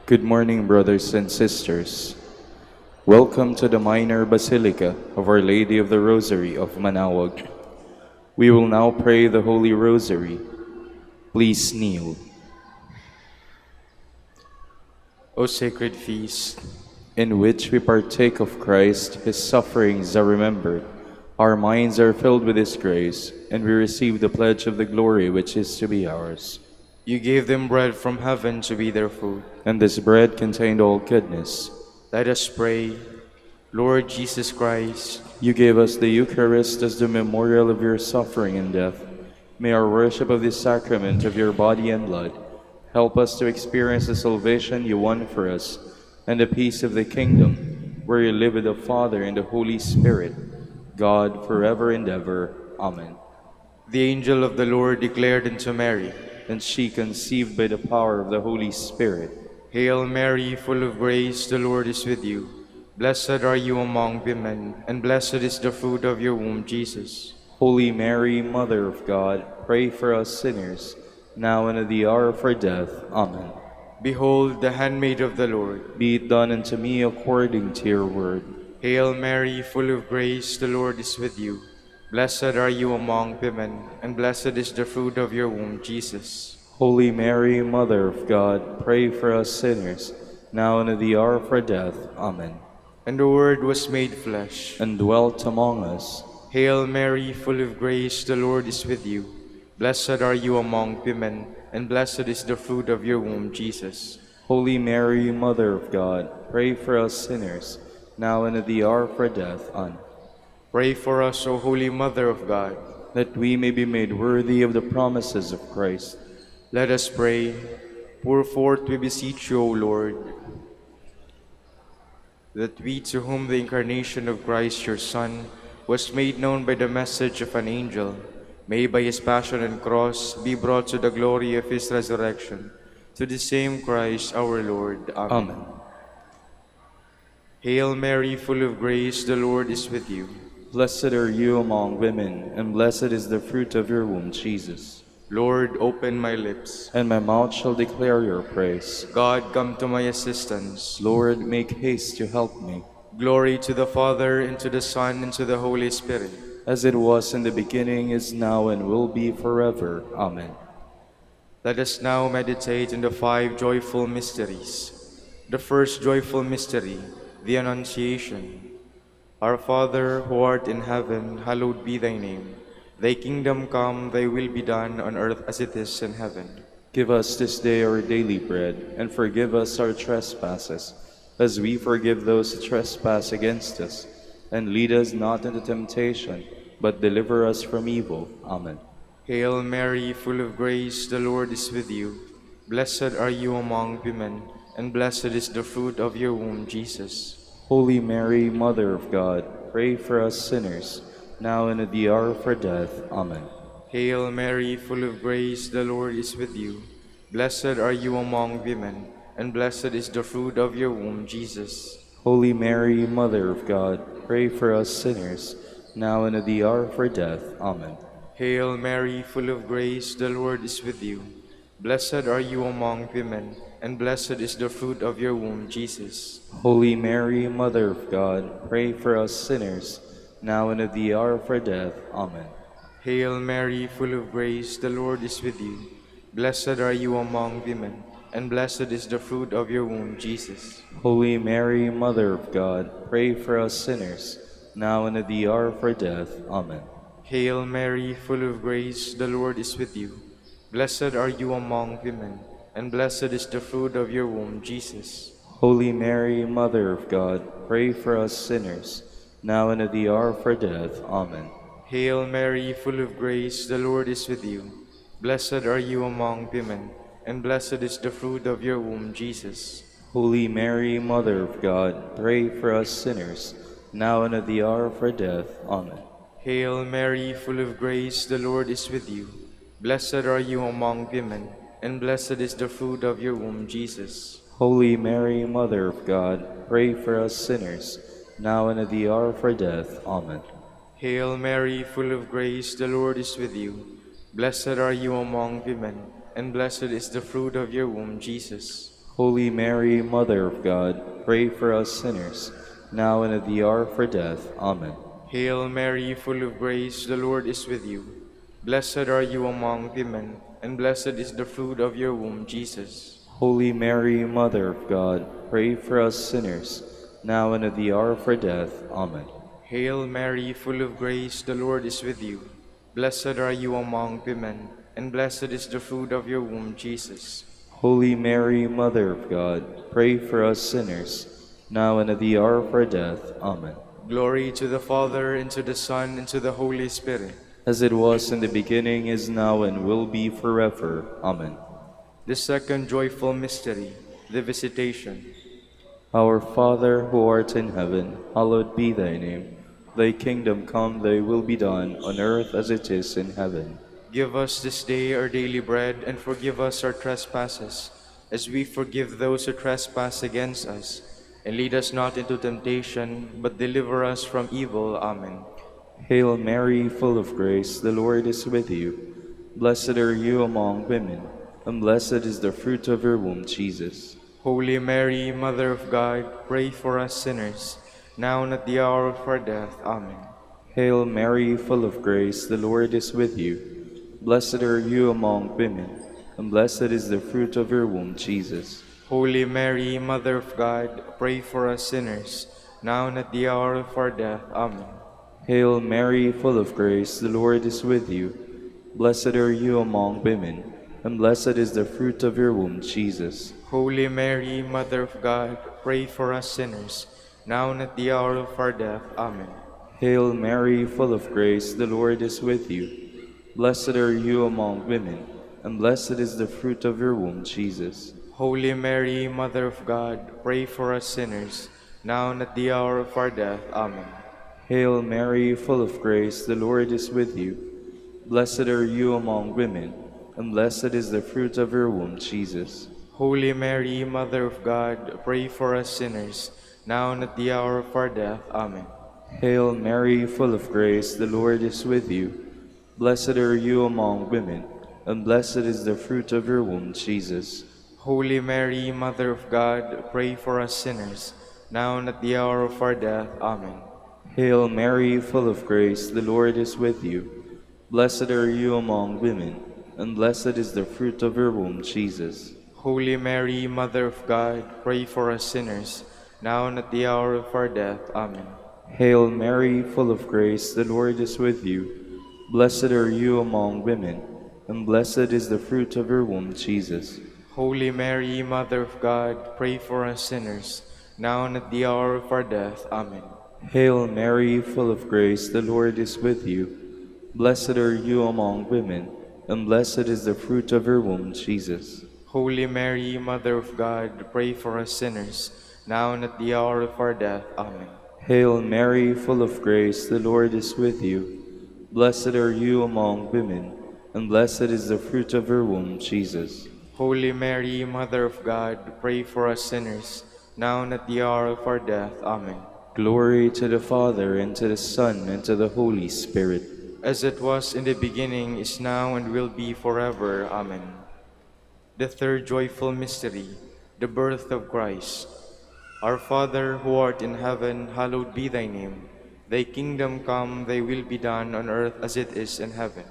Good morning, brothers and sisters. Welcome to the Minor Basilica of Our Lady of the Rosary of Manaoag. We will now pray the Holy Rosary. Please kneel. O sacred feast, in which we partake of Christ, His sufferings are remembered. Our minds are filled with His grace, and we receive the pledge of the glory which is to be ours. you gave them bread from heaven to be their food. And this bread contained all goodness. Let us pray. Lord Jesus Christ, you gave us the Eucharist as the memorial of your suffering and death. May our worship of this sacrament of your body and blood help us to experience the salvation you won for us and the peace of the kingdom, where you live with the Father and the Holy Spirit, God forever and ever. Amen. the angel of the Lord declared unto Mary, and she conceived by the power of the Holy Spirit. Hail Mary, full of grace, the Lord is with you. Blessed are you among women, and blessed is the fruit of your womb, Jesus. Holy Mary, Mother of God, pray for us sinners, now and at the hour of our death. Amen. Behold, the handmaid of the Lord. Be it done unto me according to your word. Hail Mary, full of grace, the Lord is with you. Blessed are you among women, and blessed is the fruit of your womb, Jesus. Holy Mary, Mother of God, pray for us sinners, now and at the hour of our death. Amen. And the Word was made flesh, and dwelt among us. Hail Mary, full of grace, the Lord is with you. Blessed are you among women, and blessed is the fruit of your womb, Jesus. Holy Mary, Mother of God, pray for us sinners, now and at the hour of our death. Amen. Pray for us, O Holy Mother of God, that we may be made worthy of the promises of Christ. Let us pray. Pour forth, we beseech you, O Lord, that we, to whom the incarnation of Christ, your Son, was made known by the message of an angel, may by his passion and cross be brought to the glory of his resurrection. To the same Christ our Lord. Amen. Amen. Hail Mary, full of grace, the Lord is with you. Blessed are you among women, and blessed is the fruit of your womb, Jesus. Lord, open my lips, and my mouth shall declare your praise. God, come to my assistance. Lord, make haste to help me. Glory to the Father, and to the Son, and to the Holy Spirit. As it was in the beginning, is now, and will be forever. Amen. Let us now meditate on the 5 joyful mysteries. The first joyful mystery, the Annunciation. Our Father, who art in heaven, hallowed be thy name. Thy kingdom come, thy will be done on earth as it is in heaven. Give us this day our daily bread, and forgive us our trespasses, as we forgive those who trespass against us. And lead us not into temptation, but deliver us from evil. Amen. Hail Mary, full of grace, the Lord is with you. Blessed are you among women, and blessed is the fruit of your womb, Jesus. Holy Mary, Mother of God, pray for us sinners, now and at the hour of our death. Amen. Hail Mary, full of grace, the Lord is with you. Blessed are you among women, and blessed is the fruit of your womb, Jesus. Holy Mary, Mother of God, pray for us sinners, now and at the hour of our death. Amen. Hail Mary, full of grace, the Lord is with you. Blessed are you among women, and blessed is the fruit of your womb, Jesus. Holy Mary, Mother of God, pray for us sinners, now and at the hour of our death. Amen. Hail Mary, full of grace, the Lord is with you. Blessed are you among women, and blessed is the fruit of your womb, Jesus. Holy Mary, Mother of God, pray for us sinners, now and at the hour of our death. Amen. Hail Mary, full of grace, the Lord is with you. Blessed are you among women, and blessed is the fruit of your womb, Jesus. Holy Mary, Mother of God, pray for us sinners, now and at the hour of our death. Amen. Hail Mary, full of grace, the Lord is with you. Blessed are you among women, and blessed is the fruit of your womb, Jesus. Holy Mary, Mother of God, pray for us sinners, now and at the hour of our death. Amen. Hail Mary, full of grace, the Lord is with you. Blessed are you among women, and blessed is the fruit of your womb, Jesus. Holy Mary, Mother of God, pray for us sinners, now and at the hour of our death. Amen. Hail Mary, full of grace, the Lord is with you. Blessed are you among women, and blessed is the fruit of your womb, Jesus. Holy Mary, Mother of God, pray for us sinners, now and at the hour of our death. Amen. Hail Mary, full of grace, the Lord is with you. Blessed are you among women, and blessed is the fruit of your womb, Jesus. Holy Mary, Mother of God, pray for us sinners, now and at the hour of our death. Amen. Hail Mary, full of grace, the Lord is with you. Blessed are you among women, and blessed is the fruit of your womb, Jesus. Holy Mary, Mother of God, pray for us sinners, now and at the hour of our death. Amen. Glory to the Father, and to the Son, and to the Holy Spirit. As it was in the beginning, is now, and will be forever. Amen. The second joyful mystery, the Visitation. Our Father, who art in heaven, hallowed be thy name. Thy kingdom come, thy will be done, on earth as it is in heaven. Give us this day our daily bread, and forgive us our trespasses, as we forgive those who trespass against us. And lead us not into temptation, but deliver us from evil. Amen. Hail Mary, full of grace, the Lord is with you. Blessed are you among women, and blessed is the fruit of your womb, Jesus. Holy Mary, Mother of God, pray for us sinners, now and at the hour of our death. Amen. Hail Mary, full of grace, the Lord is with you. Blessed are you among women, and blessed is the fruit of your womb, Jesus. Holy Mary, Mother of God, pray for us sinners, now and at the hour of our death. Amen. Hail Mary, full of grace, the Lord is with you. Blessed are you among women, and blessed is the fruit of your womb, Jesus. Holy Mary, Mother of God, pray for us sinners, now and at the hour of our death. Amen. Hail Mary, full of grace, the Lord is with you. Blessed are you among women, and blessed is the fruit of your womb, Jesus. Holy Mary, Mother of God, pray for us sinners, now and at the hour of our death. Amen. Hail Mary, full of grace, the Lord is with you. Blessed are you among women, and blessed is the fruit of your womb, Jesus. Holy Mary, Mother of God, pray for us sinners, now and at the hour of our death. Amen. Hail Mary, full of grace, the Lord is with you. Blessed are you among women, and blessed is the fruit of your womb, Jesus. Holy Mary, Mother of God, pray for us sinners, now and at the hour of our death. Amen. Hail Mary, full of grace, the Lord is with you. Blessed are you among women, and blessed is the fruit of your womb, Jesus. Holy Mary, Mother of God, pray for us sinners, now and at the hour of our death. Amen. Hail Mary, full of grace, the Lord is with you. Blessed are you among women, and blessed is the fruit of your womb, Jesus. Holy Mary, Mother of God, pray for us sinners, now and at the hour of our death. Amen. Hail Mary, full of grace, the Lord is with you. Blessed are you among women, and blessed is the fruit of your womb, Jesus. Holy Mary, Mother of God, pray for us sinners, now and at the hour of our death. Amen. Hail Mary, full of grace, the Lord is with you. Blessed are you among women, and blessed is the fruit of your womb, Jesus. Holy Mary, Mother of God, pray for us sinners, now and at the hour of our death. Amen. Glory to the Father, and to the Son, and to the Holy Spirit. As it was in the beginning, is now, and will be forever. Amen. The third joyful mystery, the birth of Christ. Our Father, who art in heaven, hallowed be thy name. Thy kingdom come, thy will be done on earth as it is in heaven.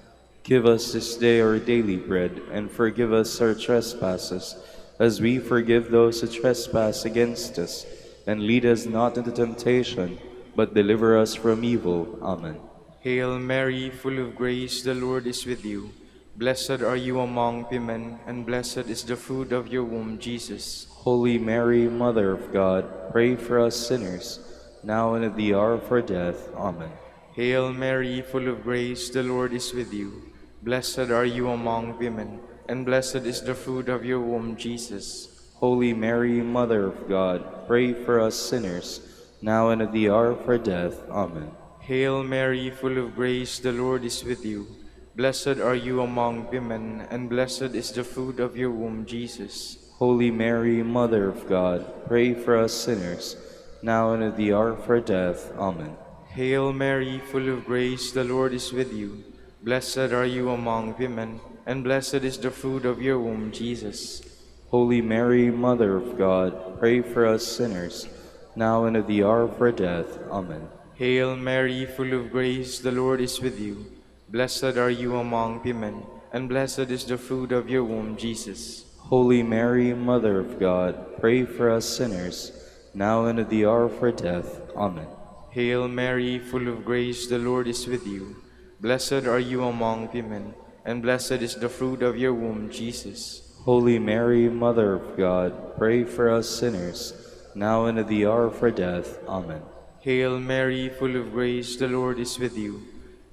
Give us this day our daily bread, and forgive us our trespasses, as we forgive those who trespass against us. And lead us not into temptation, but deliver us from evil. Amen. Hail Mary, full of grace, the Lord is with you. Blessed are you among women, and blessed is the fruit of your womb, Jesus. Holy Mary, Mother of God, pray for us sinners, now and at the hour of our death. Amen. Hail Mary, full of grace, the Lord is with you. Blessed are you among women, and blessed is the fruit of your womb, Jesus. Holy Mary, Mother of God, pray for us sinners, now and at the hour of our death. Amen. Hail Mary, full of grace, the Lord is with you. Blessed are you among women, and blessed is the fruit of your womb, Jesus. Holy Mary, Mother of God, pray for us sinners, now and at the hour of our death. Amen. Hail Mary, full of grace, the Lord is with you. Blessed are you among women, and blessed is the fruit of your womb, Jesus. Holy Mary, Mother of God, pray for us sinners, now and at the hour of our death. Amen. Hail Mary, full of grace, the Lord is with you. Blessed are you among women, and blessed is the fruit of your womb, Jesus. Holy Mary, Mother of God, pray for us sinners, now and at the hour of our death. Amen. Hail Mary, full of grace, the Lord is with you. Blessed are you among women, and blessed is the fruit of your womb, Jesus. Holy Mary, Mother of God, pray for us sinners, now and at the hour of our death. Amen. Hail Mary, full of grace, the Lord is with you.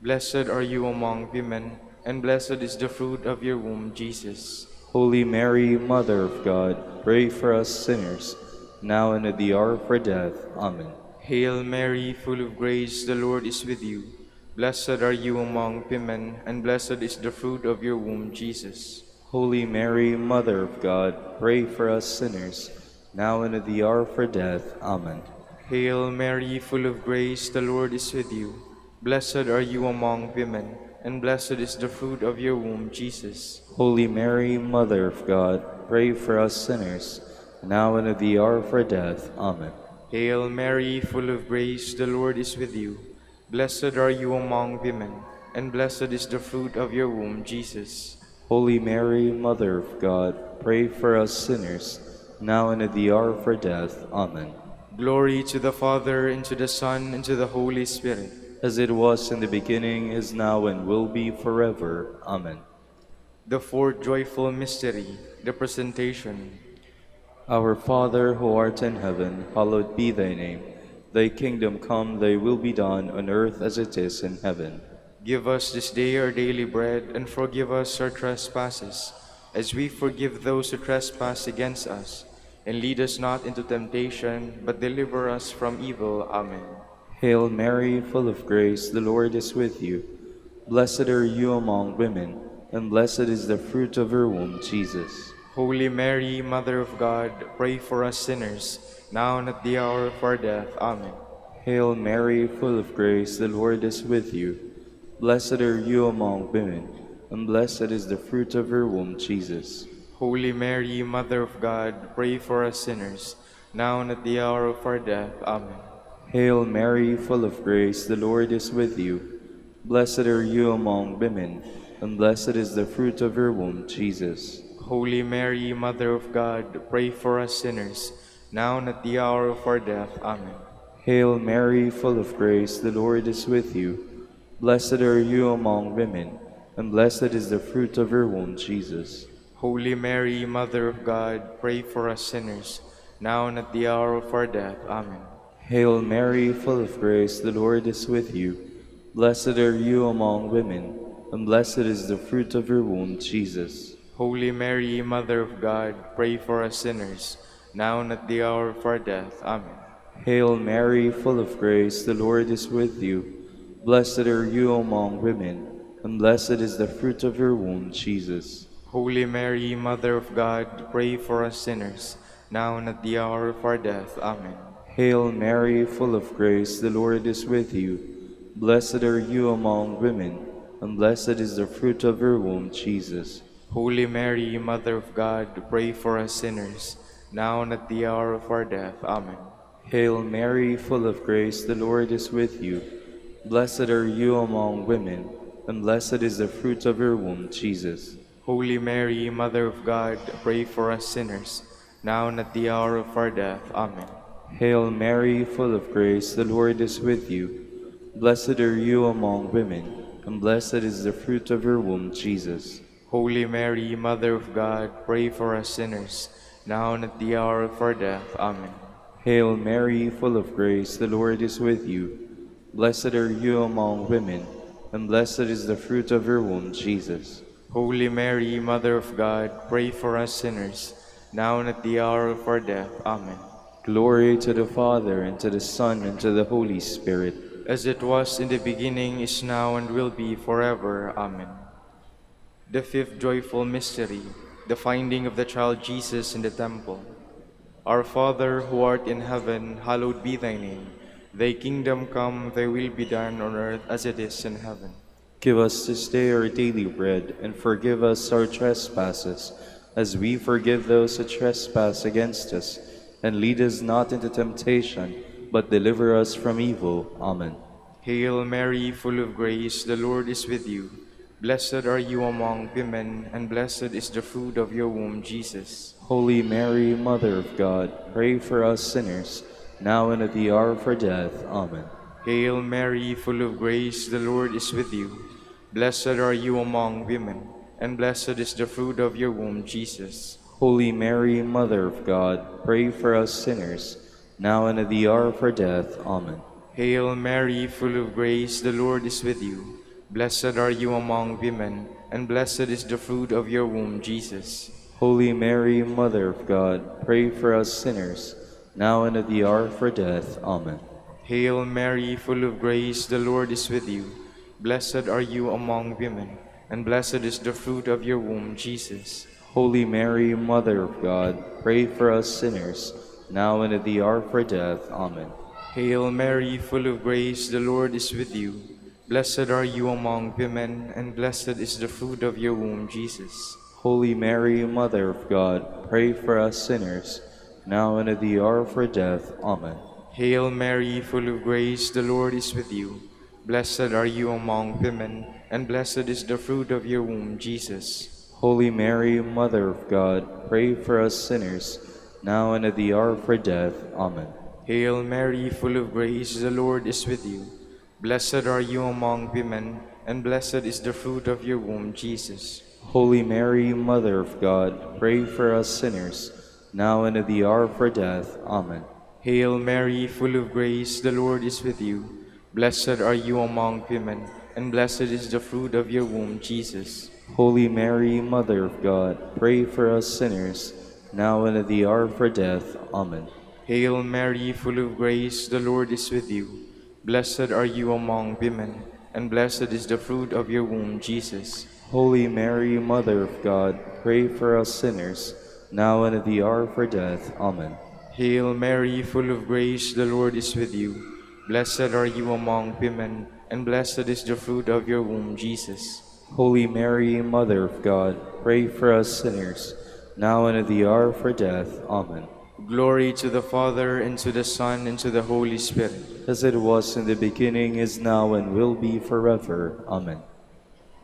Blessed are you among women, and blessed is the fruit of your womb, Jesus. Holy Mary, Mother of God, pray for us sinners, now and at the hour of our death. Amen. Hail Mary, full of grace, the Lord is with you. Blessed are you among women, and blessed is the fruit of your womb, Jesus. Holy Mary, Mother of God, pray for us sinners, now and at the hour of our death. Amen. Hail Mary, full of grace, the Lord is with you. Blessed are you among women, and blessed is the fruit of your womb, Jesus. Holy Mary, Mother of God, pray for us sinners, now and at the hour of our death. Amen. Hail Mary, full of grace, the Lord is with you. Blessed are you among women, and blessed is the fruit of your womb, Jesus. Holy Mary, Mother of God, pray for us sinners, now and at the hour of our death. Amen. Glory to the Father, and to the Son, and to the Holy Spirit. As it was in the beginning, is now, and will be forever. Amen. The fourth joyful mystery, the Presentation. Our Father, who art in heaven, hallowed be thy name. Thy kingdom come, thy will be done, on earth as it is in heaven. Give us this day our daily bread, and forgive us our trespasses, as we forgive those who trespass against us. And lead us not into temptation, but deliver us from evil. Amen. Hail Mary, full of grace, the Lord is with you. Blessed are you among women, and blessed is the fruit of your womb, Jesus. Holy Mary, Mother of God, pray for us sinners, now and at the hour of our death. Amen. Hail Mary, full of grace, the Lord is with you. Blessed are you among women, and blessed is the fruit of your womb, Jesus. Holy Mary, Mother of God, pray for us sinners, now and at the hour of our death. Amen. Hail Mary, full of grace, the Lord is with you. Blessed are you among women, and blessed is the fruit of your womb, Jesus. Holy Mary, Mother of God, pray for us sinners, now and at the hour of our death. Amen. Hail Mary, full of grace, the Lord is with you. Blessed are you among women, and blessed is the fruit of your womb, Jesus. Holy Mary, Mother of God, pray for us sinners, now and at the hour of our death. Amen. Hail Mary, full of grace, the Lord is with you. Blessed are you among women, and blessed is the fruit of your womb, Jesus. Holy Mary, Mother of God, pray for us sinners, now and at the hour of our death. Amen. Hail Mary, full of grace, the Lord is with you. Blessed are you among women, and blessed is the fruit of your womb, Jesus. Holy Mary, Mother of God, pray for us sinners, now and at the hour of our death. Amen. Hail Mary, full of grace, the Lord is with you. Blessed are you among women, and blessed is the fruit of your womb, Jesus. Holy Mary, Mother of God, pray for us sinners, now and at the hour of our death. Amen. Hail Mary, full of grace, the Lord is with you. Blessed are you among women, and blessed is the fruit of your womb, Jesus. Holy Mary, Mother of God, pray for us sinners, now and at the hour of our death. Amen. Hail Mary, full of grace, the Lord is with you. Blessed are you among women, and blessed is the fruit of your womb, Jesus. Holy Mary, Mother of God, pray for us sinners, now and at the hour of our death. Amen. Hail Mary, full of grace, the Lord is with you. Blessed are you among women, and blessed is the fruit of your womb, Jesus. Holy Mary, Mother of God, pray for us sinners, now and at the hour of our death. Amen. Glory to the Father, and to the Son, and to the Holy Spirit. As it was in the beginning, is now, and will be forever. Amen. The fifth joyful mystery, the finding of the child Jesus in the temple. Our Father, who art in heaven, hallowed be thy name. Thy kingdom come, thy will be done on earth as it is in heaven. Give us this day our daily bread, and forgive us our trespasses, as we forgive those who trespass against us. And lead us not into temptation, but deliver us from evil. Amen. Hail Mary, full of grace, the Lord is with you. Blessed are you among women, and blessed is the fruit of your womb, Jesus. Holy Mary, Mother of God, pray for us sinners, now and at the hour of our death. Amen. Hail Mary, full of grace, the Lord is with you. Blessed are you among women, and blessed is the fruit of your womb, Jesus. Holy Mary, Mother of God, pray for us sinners, now and at the hour of our death. Amen. Hail Mary, full of grace, the Lord is with you. Blessed are you among women, and blessed is the fruit of your womb, Jesus. Holy Mary, Mother of God, pray for us sinners, now and at the hour of our death. Amen. Hail Mary, full of grace, the Lord is with you. Blessed are you among women, and blessed is the fruit of your womb, Jesus. Holy Mary, Mother of God, pray for us sinners, now and at the hour of our death. Amen. Hail Mary, full of grace, the Lord is with you. Blessed are you among women, and blessed is the fruit of your womb, Jesus. Holy Mary, Mother of God, pray for us sinners, now and at the hour of our death. Amen. Hail Mary, full of grace, the Lord is with you. Blessed are you among women, and blessed is the fruit of your womb, Jesus. Holy Mary, Mother of God, pray for us sinners, now and at the hour of our death. Amen. Hail Mary, full of grace, the Lord is with you. Blessed are you among women, and blessed is the fruit of your womb, Jesus. Holy Mary, Mother of God, pray for us sinners, now and at the hour of our death. Amen. Hail Mary, full of grace, the Lord is with you. Blessed are you among women, and blessed is the fruit of your womb, Jesus. Holy Mary, Mother of God, pray for us sinners, now and at the hour of our death. Amen. Hail Mary, full of grace, the Lord is with you. Blessed are you among women, and blessed is the fruit of your womb, Jesus. Holy Mary, Mother of God, pray for us sinners, now and at the hour of our death. Amen. Hail Mary, full of grace, the Lord is with you. Blessed are you among women, and blessed is the fruit of your womb, Jesus. Holy Mary, Mother of God, pray for us sinners, now and at the hour of our death. Amen. Glory to the Father, and to the Son, and to the Holy Spirit. As it was in the beginning, is now, and will be forever. Amen.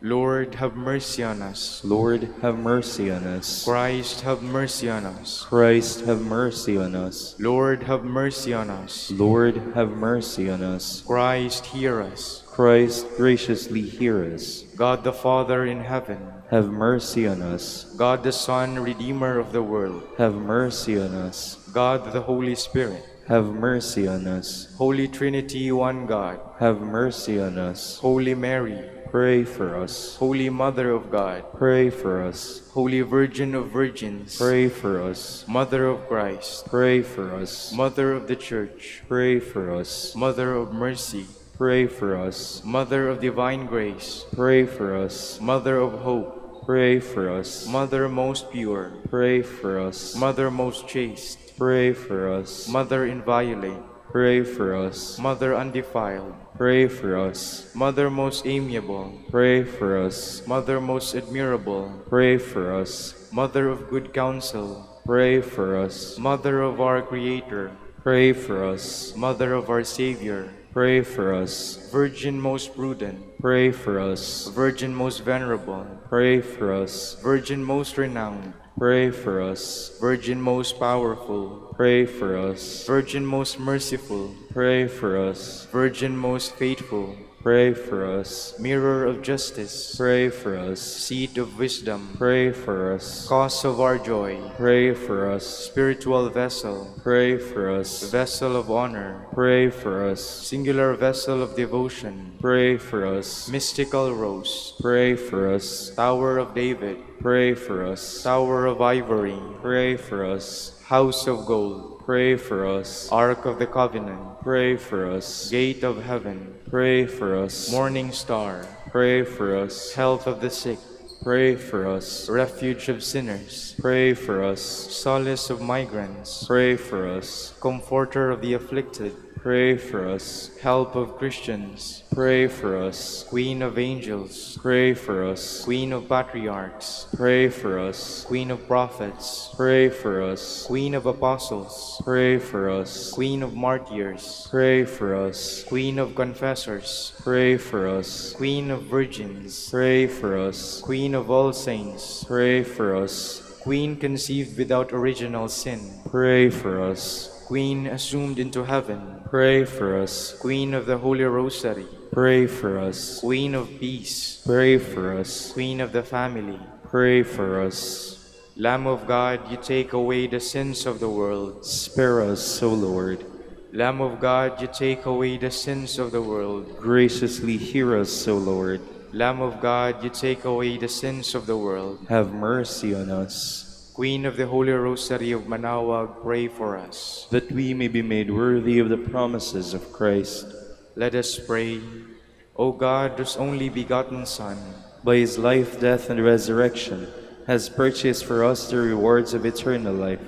Lord, have mercy on us. Lord, have mercy on us. Christ, have mercy on us. Christ, have mercy on us. Lord, have mercy on us. Lord, have mercy on us. Christ, hear us. Christ, graciously hear us. God the Father in heaven, have mercy on us. God the Son, Redeemer of the world, have mercy on us. God the Holy Spirit, have mercy on us. Holy Trinity, one God, have mercy on us. Holy Mary, pray for us. Holy Mother of God, pray for us. Holy Virgin of Virgins, pray for us. Mother of Christ, pray for us. Mother of the Church, pray for us. Mother of Mercy, pray for us. Mother of Divine Grace, pray for us. Mother of Hope, pray for us. Mother most pure, pray for us. Mother most chaste, pray for us. Mother inviolate, pray for us. Mother undefiled, pray for us. Mother most amiable, pray for us. Mother most admirable, pray for us. Mother of good counsel, pray for us. Mother of our Creator, pray for us. Mother of our Savior, pray for us. Virgin most prudent, pray for us. Virgin most venerable, pray for us. Virgin most renowned, pray for us. Virgin most powerful, pray for us. Virgin most merciful, pray for us. Virgin most faithful, pray for us. Mirror of justice, pray for us. Seat of wisdom, pray for us. Cause of our joy, pray for us. Spiritual vessel, pray for us. Vessel of honor, pray for us. Singular vessel of devotion, pray for us. Mystical rose, pray for us. Tower of David, pray for us. Tower of ivory, pray for us. House of gold, pray for us. Ark of the Covenant, pray for us. Gate of heaven, pray for us. Morning star, pray for us. Health of the sick, Pray for us. Refuge of sinners, Pray for us. solace of migrants, Pray for us. comforter of the afflicted, Pray for us. help of Christians, Pray for us. Queen of angels, Pray for us. Queen of patriarchs, Pray for us. Queen of prophets, Pray for us. Queen of apostles, Pray for us. Queen of martyrs, Pray for us. Queen of confessors, Pray for us. Queen of virgins, Pray for us. Queen of all saints, Pray for us. Queen conceived without original sin, Pray for us. Queen assumed into heaven, Pray for us. Queen of the Holy Rosary, Pray for us. Queen of peace, Pray for us. Queen of the family, Pray for us. Lamb of God, you take away the sins of the world. Spare us, O Lord. Lamb of God, you take away the sins of the world. Graciously hear us, O Lord. Lamb of God, you take away the sins of the world. Have mercy on us, Queen of the Holy Rosary of Manaoag, pray for us. that we may be made worthy of the promises of Christ. Let us pray. O God, whose only begotten Son, By his life, death, and resurrection, has purchased for us the rewards of eternal life,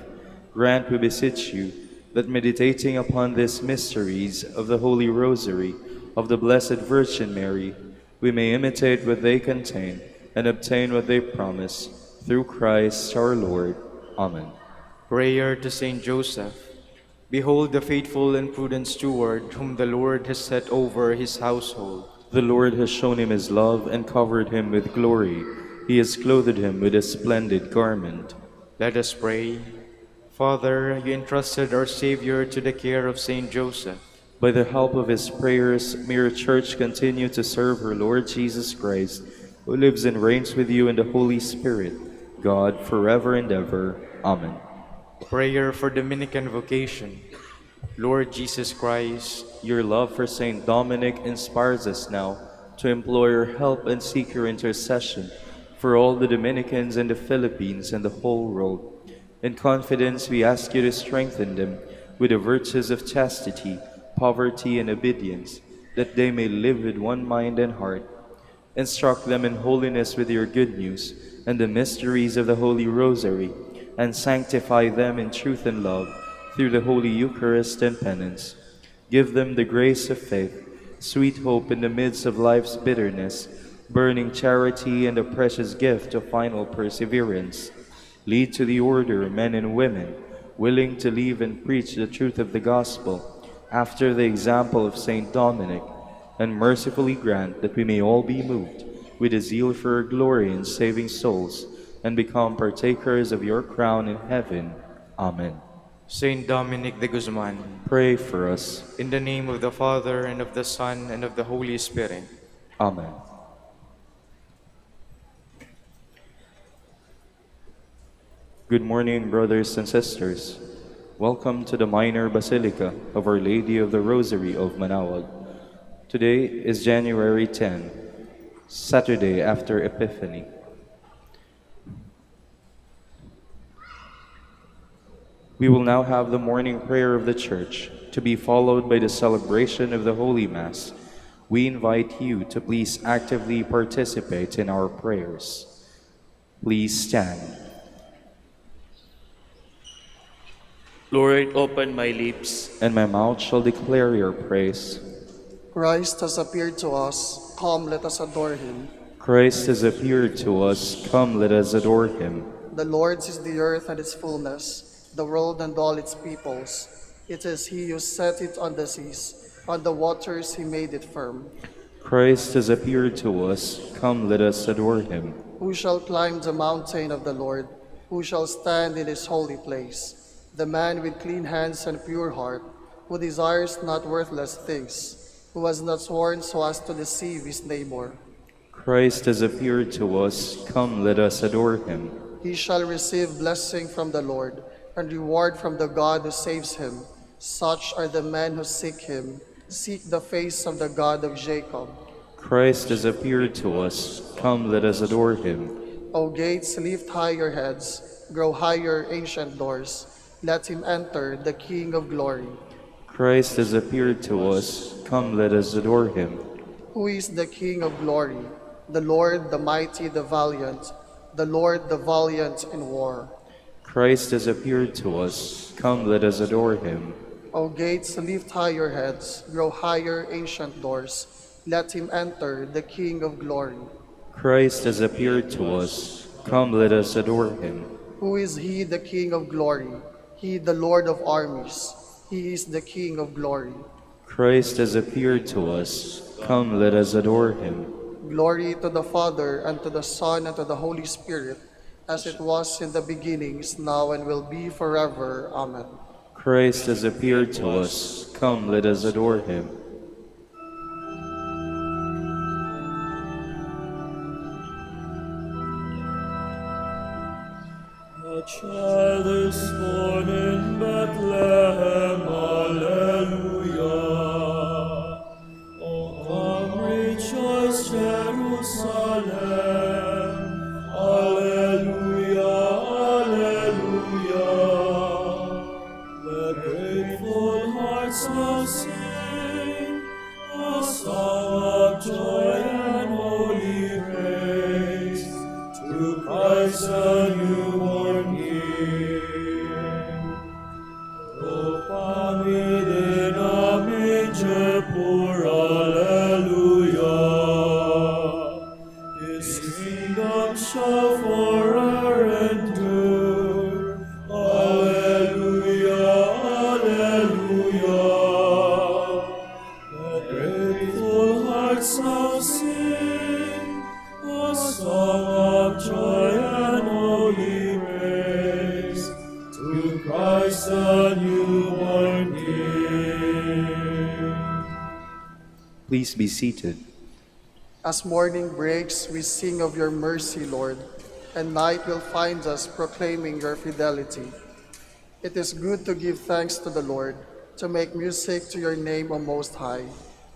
grant, we beseech you, that meditating upon these mysteries of the Holy Rosary of the Blessed Virgin Mary, we may imitate what they contain and obtain what they promise, through Christ our Lord. Amen. prayer to Saint Joseph. Behold the faithful and prudent steward whom the Lord has set over his household. The Lord has shown him his love and covered him with glory. He has clothed him with a splendid garment. Let us pray. Father, you entrusted our Savior to the care of Saint Joseph. By the help of his prayers, may your church continue to serve her Lord Jesus Christ, who lives and reigns with you in the Holy Spirit, God, forever and ever. Amen. Prayer for Dominican vocation. Lord Jesus Christ, Your love for Saint Dominic inspires us now to implore your help and seek your intercession for all the Dominicans in the Philippines and the whole world. In confidence, we ask you to strengthen them with the virtues of chastity, poverty, and obedience, that they may live with one mind and heart. Instruct them in holiness with your good news and the mysteries of the Holy Rosary, and sanctify them in truth and love through the Holy Eucharist and penance. Give them the grace of faith, sweet hope in the midst of life's bitterness, burning charity, and the precious gift of final perseverance. Lead to the order men and women, willing to live and preach the truth of the gospel, after the example of Saint Dominic, and mercifully grant that we may all be moved with a zeal for your glory in saving souls, and become partakers of your crown in heaven. Amen. Saint Dominic de Guzman, Pray for us. in the name of the Father, and of the Son, and of the Holy Spirit. Amen. Good morning, brothers and sisters. Welcome to the Minor Basilica of Our Lady of the Rosary of Manaoag. Today is January 10, Saturday after Epiphany. We will now have the morning prayer of the Church, to be followed by the celebration of the Holy Mass. We invite you to please actively participate in our prayers. Please stand. Lord, open my lips. And my mouth shall declare your praise. Christ has appeared to us. Come, let us adore him. Christ has appeared to us. Come, let us adore him. The Lord's is the earth and its fullness, the world and all its peoples. It is he who set it on the seas, on the waters he made it firm. Christ has appeared to us. Come, let us adore him. Who shall climb the mountain of the Lord? Who shall stand in his holy place? The man with clean hands and pure heart, who desires not worthless things, who has not sworn so as to deceive his neighbor. Christ has appeared to us. Come, let us adore him. He shall receive blessing from the Lord, and reward from the God who saves him. Such are the men who seek him, seek the face of the God of Jacob. Christ has appeared to us. Come, let us adore him. O gates, lift high your heads, grow higher, ancient doors. Let him enter, the King of glory. Christ has appeared to us. Come, let us adore him. Who is the King of glory? The Lord, the mighty, the valiant, the Lord, the valiant in war. Christ has appeared to us. Come, let us adore him. O gates, lift high your heads, grow higher, ancient doors. Let him enter, the King of glory. Christ has appeared to us. Come, let us adore him. Who is he, the King of glory? He, the Lord of armies. He is the King of glory. Christ has appeared to us. Come, let us adore him. Glory to the Father, and to the Son, and to the Holy Spirit, as it was in the beginning, is now, and will be forever. Amen. Christ has appeared to us. Come, let us adore him. A child is born in Bethlehem, Alleluia. O come, rejoice, Jerusalem, Alleluia, Alleluia. Let grateful hearts now sing a song of joy and holy praise to Christ the newborn King. Though found within a manger poor, Alleluia, his kingdom shall forever endure. Alleluia, Alleluia. Let grateful hearts now sing a song of joy and holy praise to Christ the newborn King. Please be seated. As morning breaks, we sing of your mercy, Lord, and night will find us proclaiming your fidelity. It is good to give thanks to the Lord, to make music to your name, O Most High,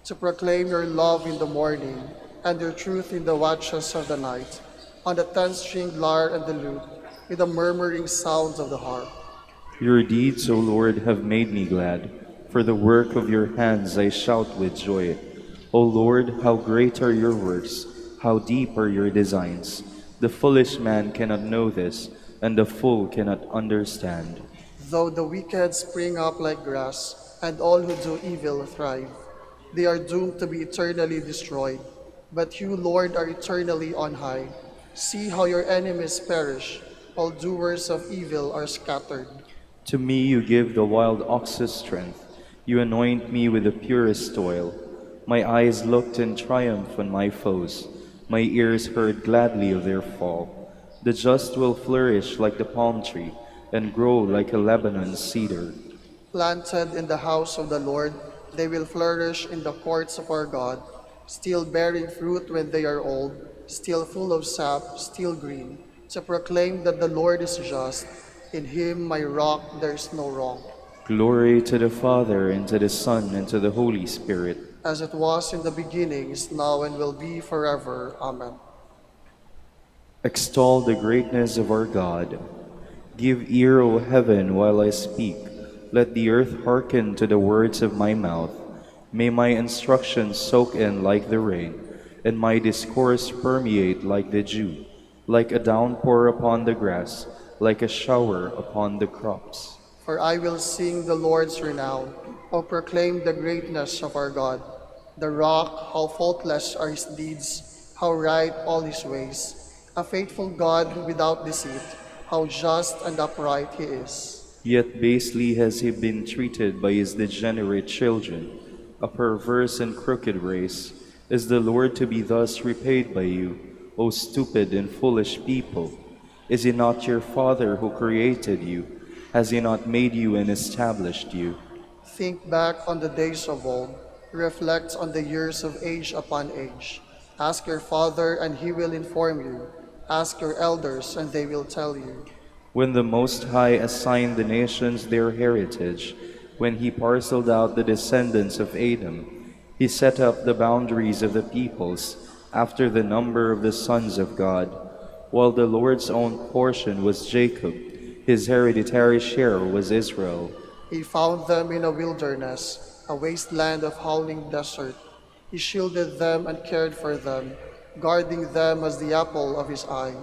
to proclaim your love in the morning and your truth in the watches of the night, on the 10-stringed lyre and the lute, with the murmuring sounds of the harp. Your deeds, O Lord, have made me glad. For the work of your hands I shout with joy. O Lord, how great are your works, how deep are your designs. The foolish man cannot know this, and the fool cannot understand. Though the wicked spring up like grass, and all who do evil thrive, they are doomed to be eternally destroyed. But you, Lord, are eternally on high. See how your enemies perish, all doers of evil are scattered. To me you give the wild ox's strength. You anoint me with the purest oil. My eyes looked in triumph on my foes. My ears heard gladly of their fall. The just will flourish like the palm tree and grow like a Lebanon cedar. Planted in the house of the Lord, they will flourish in the courts of our God, still bearing fruit when they are old, still full of sap, still green, to proclaim that the Lord is just. In him, my rock, there is no wrong. Glory to the Father, and to the Son, and to the Holy Spirit. As it was in the beginning, is now, and will be forever. Amen. Extol the greatness of our God. Give ear, O heaven, while I speak. Let the earth hearken to the words of my mouth. May my instructions soak in like the rain, and my discourse permeate like the dew, like a downpour upon the grass, like a shower upon the crops. For I will sing the Lord's renown, O proclaim the greatness of our God. The rock, how faultless are his deeds, how right all his ways. A faithful God without deceit, how just and upright he is. Yet basely has he been treated by his degenerate children. A perverse and crooked race. Is the Lord to be thus repaid by you, O stupid and foolish people? Is he not your Father who created you? Has he not made you and established you? Think back on the days of old. Reflect on the years of age upon age. Ask your father, and he will inform you. Ask your elders, and they will tell you. When the Most High assigned the nations their heritage, when he parceled out the descendants of Adam, he set up the boundaries of the peoples after the number of the sons of God. While the Lord's own portion was Jacob, his hereditary share was Israel. He found them in a wilderness, a wasteland of howling desert. He shielded them and cared for them. guarding them as the apple of his eye.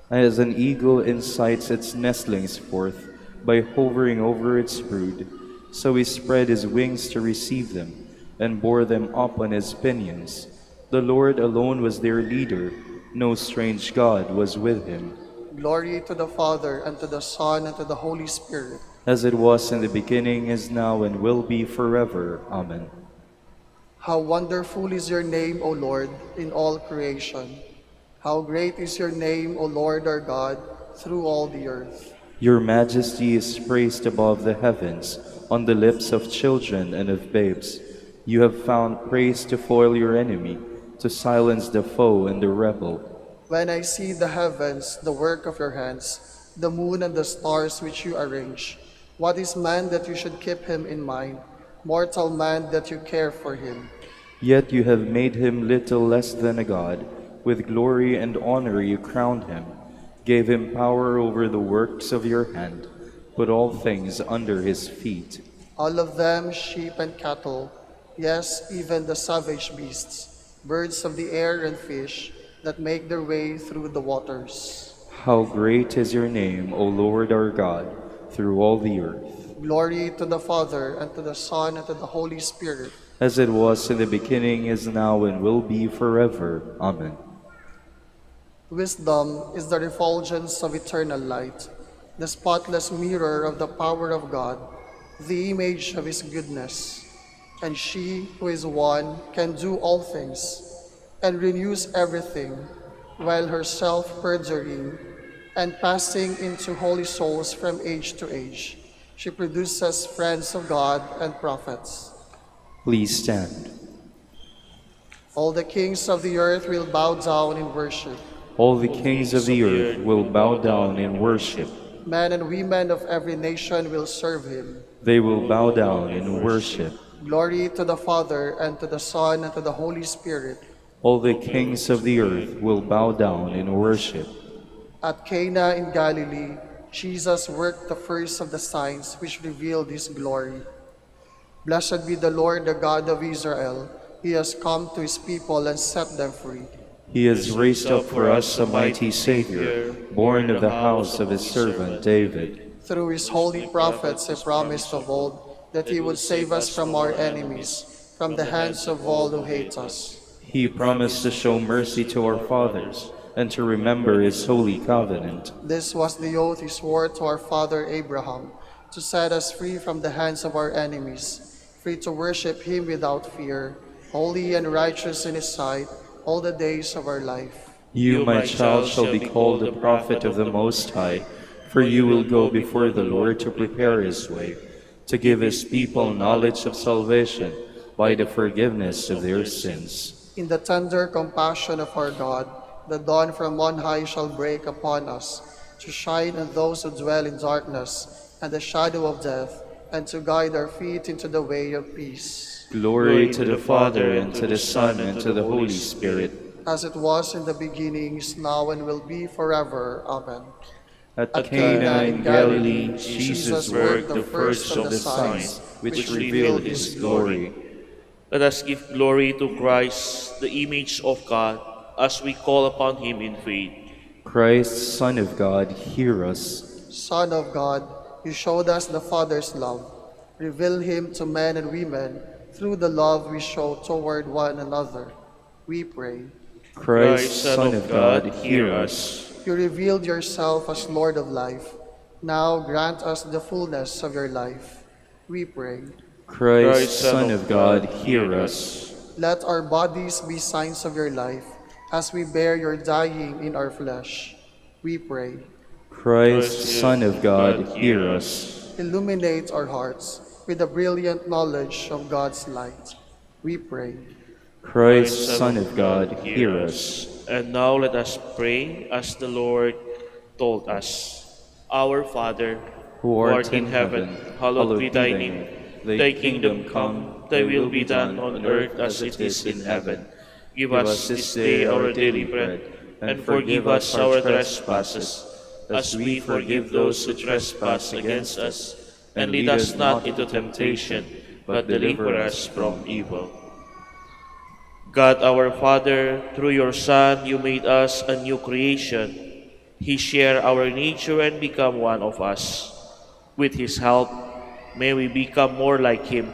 As an eagle incites its nestlings forth by hovering over its brood, so he spread his wings to receive them and bore them up on his pinions. The Lord alone was their leader, no strange god was with him. Glory to the Father, and to the Son, and to the Holy Spirit. As it was in the beginning, is now, and will be forever. Amen. How wonderful is your name, O Lord, in all creation. How great is your name, O Lord our God, through all the earth. Your majesty is praised above the heavens, on the lips of children and of babes. You have found praise to foil your enemy, to silence the foe and the rebel. When I see the heavens, the work of your hands, the moon and the stars which you arrange, what is man that you should keep him in mind, mortal man that you care for him? Yet you have made him little less than a god. With glory and honor you crowned him, gave him power over the works of your hand, put all things under his feet. All of them sheep and cattle, yes, even the savage beasts, birds of the air and fish that make their way through the waters. How great is your name, O Lord our God, through all the earth. Glory to the Father, and to the Son, and to the Holy Spirit. As it was in the beginning, is now, and will be forever. Amen. Wisdom is the refulgence of eternal light, the spotless mirror of the power of God, the image of his goodness. And she who is one can do all things, and renews everything, while herself perduring and passing into holy souls from age to age. She produces friends of God and prophets. Please stand. All the kings of the earth will bow down in worship. All the kings of the earth will bow down in worship. Men and women of every nation will serve him. They will bow down in worship. Glory to the Father, and to the Son, and to the Holy Spirit. All the kings of the earth will bow down in worship. At Cana in Galilee, Jesus worked the first of the signs which revealed his glory. Blessed be the Lord, the God of Israel. He has come to his people and set them free. He has raised up for us a mighty Savior, born of the house of his servant David. Through his holy prophets he promised of old that he would save us from our enemies, from the hands of all who hate us. He promised to show mercy to our fathers and to remember his holy covenant. This was the oath he swore to our father Abraham, to set us free from the hands of our enemies, free to worship him without fear, holy and righteous in his sight, all the days of our life. You, my child, shall be called the prophet of the Most High, for you will go before the Lord to prepare his way, to give his people knowledge of salvation by the forgiveness of their sins. In the tender compassion of our God, the dawn from on high shall break upon us, to shine on those who dwell in darkness and the shadow of death, and to guide our feet into the way of peace. Glory to the Father, and to the Son, and to the Holy Spirit. As it was in the beginning, is now, and will be forever. Amen. At Cana in Galilee, Jesus worked the first of the signs which revealed his glory. Let us give glory to Christ, the image of God, as we call upon him in faith. Christ, Son of God, hear us. Son of God, you showed us the Father's love. Reveal him to men and women through the love we show toward one another. We pray. Christ, Son of God, hear us. You revealed yourself as Lord of life. Now grant us the fullness of your life. We pray. Christ, Son of God, hear us. Let our bodies be signs of your life, as we bear your dying in our flesh. We pray. Christ, Son of God, hear us. Illuminate our hearts with the brilliant knowledge of God's light. We pray. Christ, Son of God, hear us. And now let us pray as the Lord told us. Our Father, Who art in heaven, hallowed be thy name. Thy kingdom come, thy will be done on earth as it is in heaven. Give us this day our daily bread, and forgive us our trespasses, as we forgive those who trespass against us. And lead us not into temptation, but deliver us from evil. God our Father, through your Son, you made us a new creation. He shared our nature and become one of us. With his help, may we become more like him,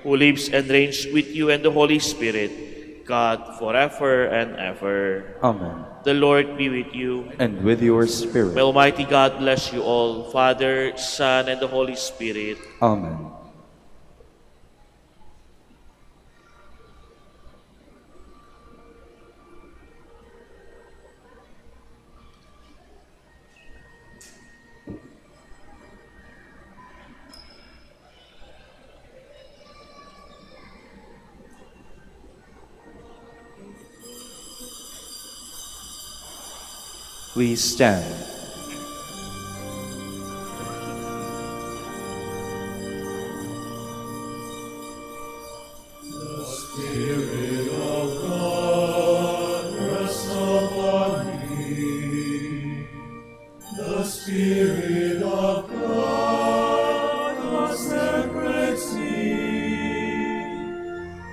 who lives and reigns with you and the Holy Spirit, God forever and ever. Amen. The Lord be with you. And with your spirit. May Almighty God bless you all, Father, Son, and the Holy Spirit. Amen. Please stand. The Spirit of God rest upon me. The Spirit of God consecrates me.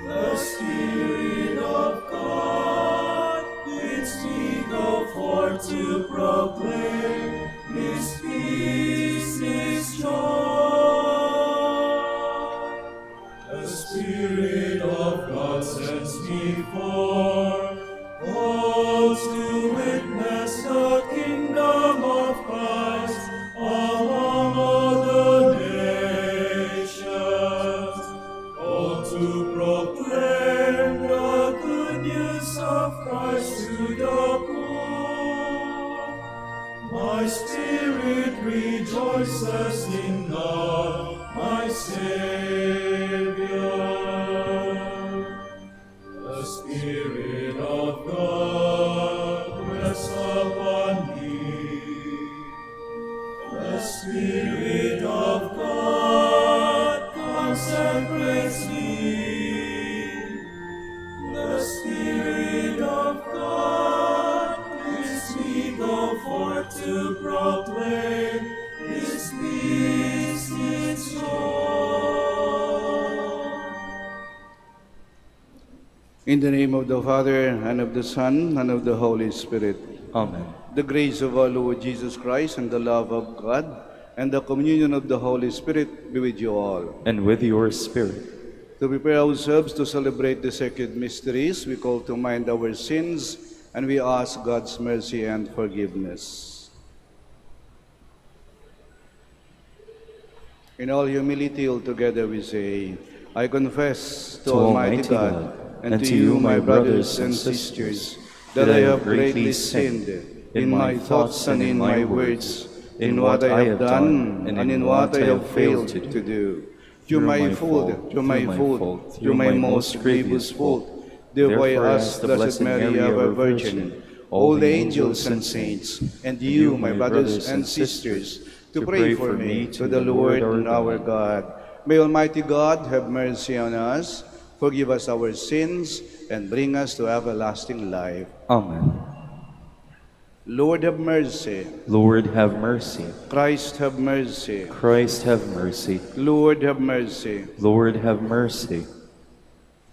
The Spirit of God bids me go forth to proclaim His peace, His joy. The Spirit of God sends me forth, to witness the kingdom of Christ among all the nations, to proclaim the good news of Christ to the poor. My spirit rejoices in God, my Savior. The Spirit of God rests upon me. The Spirit of God consecrates me. The Spirit of God bids me go forth to proclaim His peace, His joy. In the name of the Father, and of the Son, and of the Holy Spirit. Amen. The grace of our Lord Jesus Christ, and the love of God, and the communion of the Holy Spirit be with you all. And with your spirit. To prepare ourselves to celebrate the sacred mysteries, we call to mind our sins, and we ask God's mercy and forgiveness. In all humility, altogether we say, I confess to Almighty God, and to you, my brothers and sisters, that I have greatly sinned in my thoughts and in my words, in what I have done and in what I have failed to do. Through my fault, through my most grievous fault. Therefore I ask the Blessed Mary, our Virgin, all the angels and saints, and you, my brothers and sisters, to pray for me to the Lord and our God. May Almighty God have mercy on us, forgive us our sins, and bring us to everlasting life. Amen. Lord have mercy. Lord have mercy. Christ have mercy. Christ have mercy. Lord have mercy. Lord have mercy.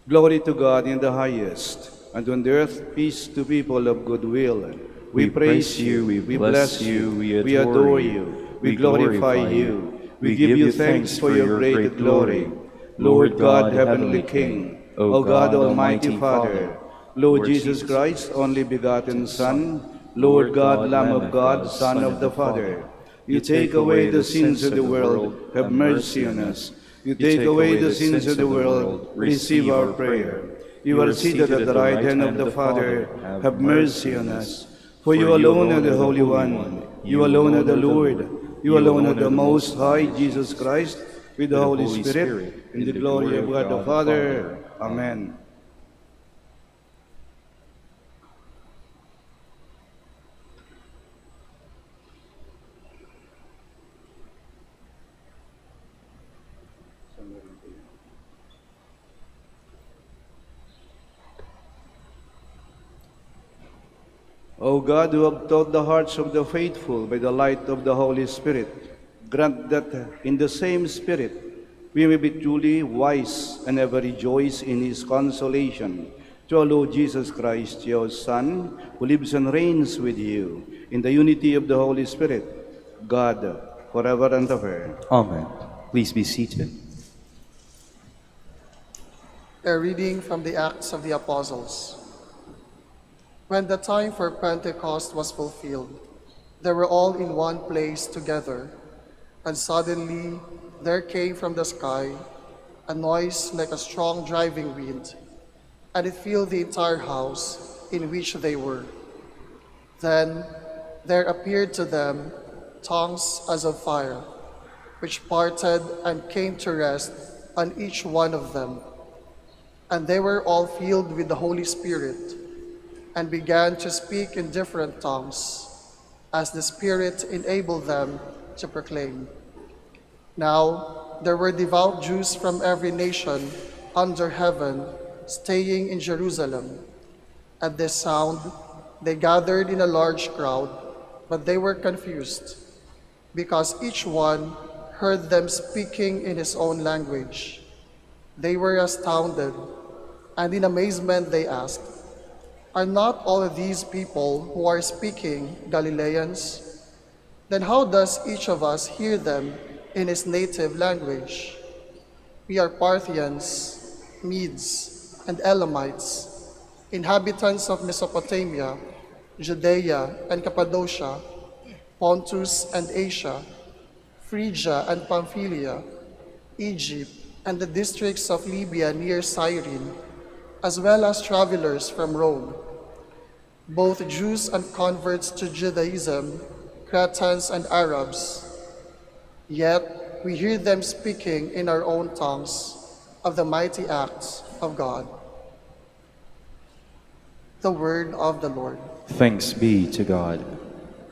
Glory to God in the highest, and on the earth peace to people of good will. We praise you, we bless you, we adore you, we glorify you, we give you thanks for your great glory. Lord God, heavenly King, O God, Almighty Father, Lord Jesus Christ, only begotten Son, Lord God, Lamb of God, Son of the Father, you take away the sins of the world, have mercy on us. You take away the sins of the world, receive our prayer. You are seated at the right hand of the Father, have mercy on us. For you alone are the Holy One, you alone are the Lord, you alone are the Most High, Jesus Christ, with the Holy Spirit, in the glory of God the Father. Amen. O God, who have taught the hearts of the faithful by the light of the Holy Spirit, grant that in the same Spirit we may be truly wise and ever rejoice in His consolation. through our Lord Jesus Christ, your Son, who lives and reigns with you in the unity of the Holy Spirit, God, forever and ever. Amen. Please be seated. A reading from the Acts of the Apostles. When the time for Pentecost was fulfilled, they were all in one place together, and suddenly there came from the sky a noise like a strong driving wind, and it filled the entire house in which they were. Then there appeared to them tongues as of fire, which parted and came to rest on each one of them. And they were all filled with the Holy Spirit, and began to speak in different tongues, as the Spirit enabled them to proclaim. Now there were devout Jews from every nation under heaven staying in Jerusalem. At this sound, they gathered in a large crowd, but they were confused, because each one heard them speaking in his own language. They were astounded, and in amazement they asked, "Are not all of these people who are speaking Galileans? Then how does each of us hear them in his native language? We are Parthians, Medes, and Elamites, inhabitants of Mesopotamia, Judea and Cappadocia, Pontus and Asia, Phrygia and Pamphylia, Egypt, and the districts of Libya near Cyrene, as well as travelers from Rome, both Jews and converts to Judaism, Cretans and Arabs. Yet we hear them speaking in our own tongues of the mighty acts of God." The word of the Lord. Thanks be to God.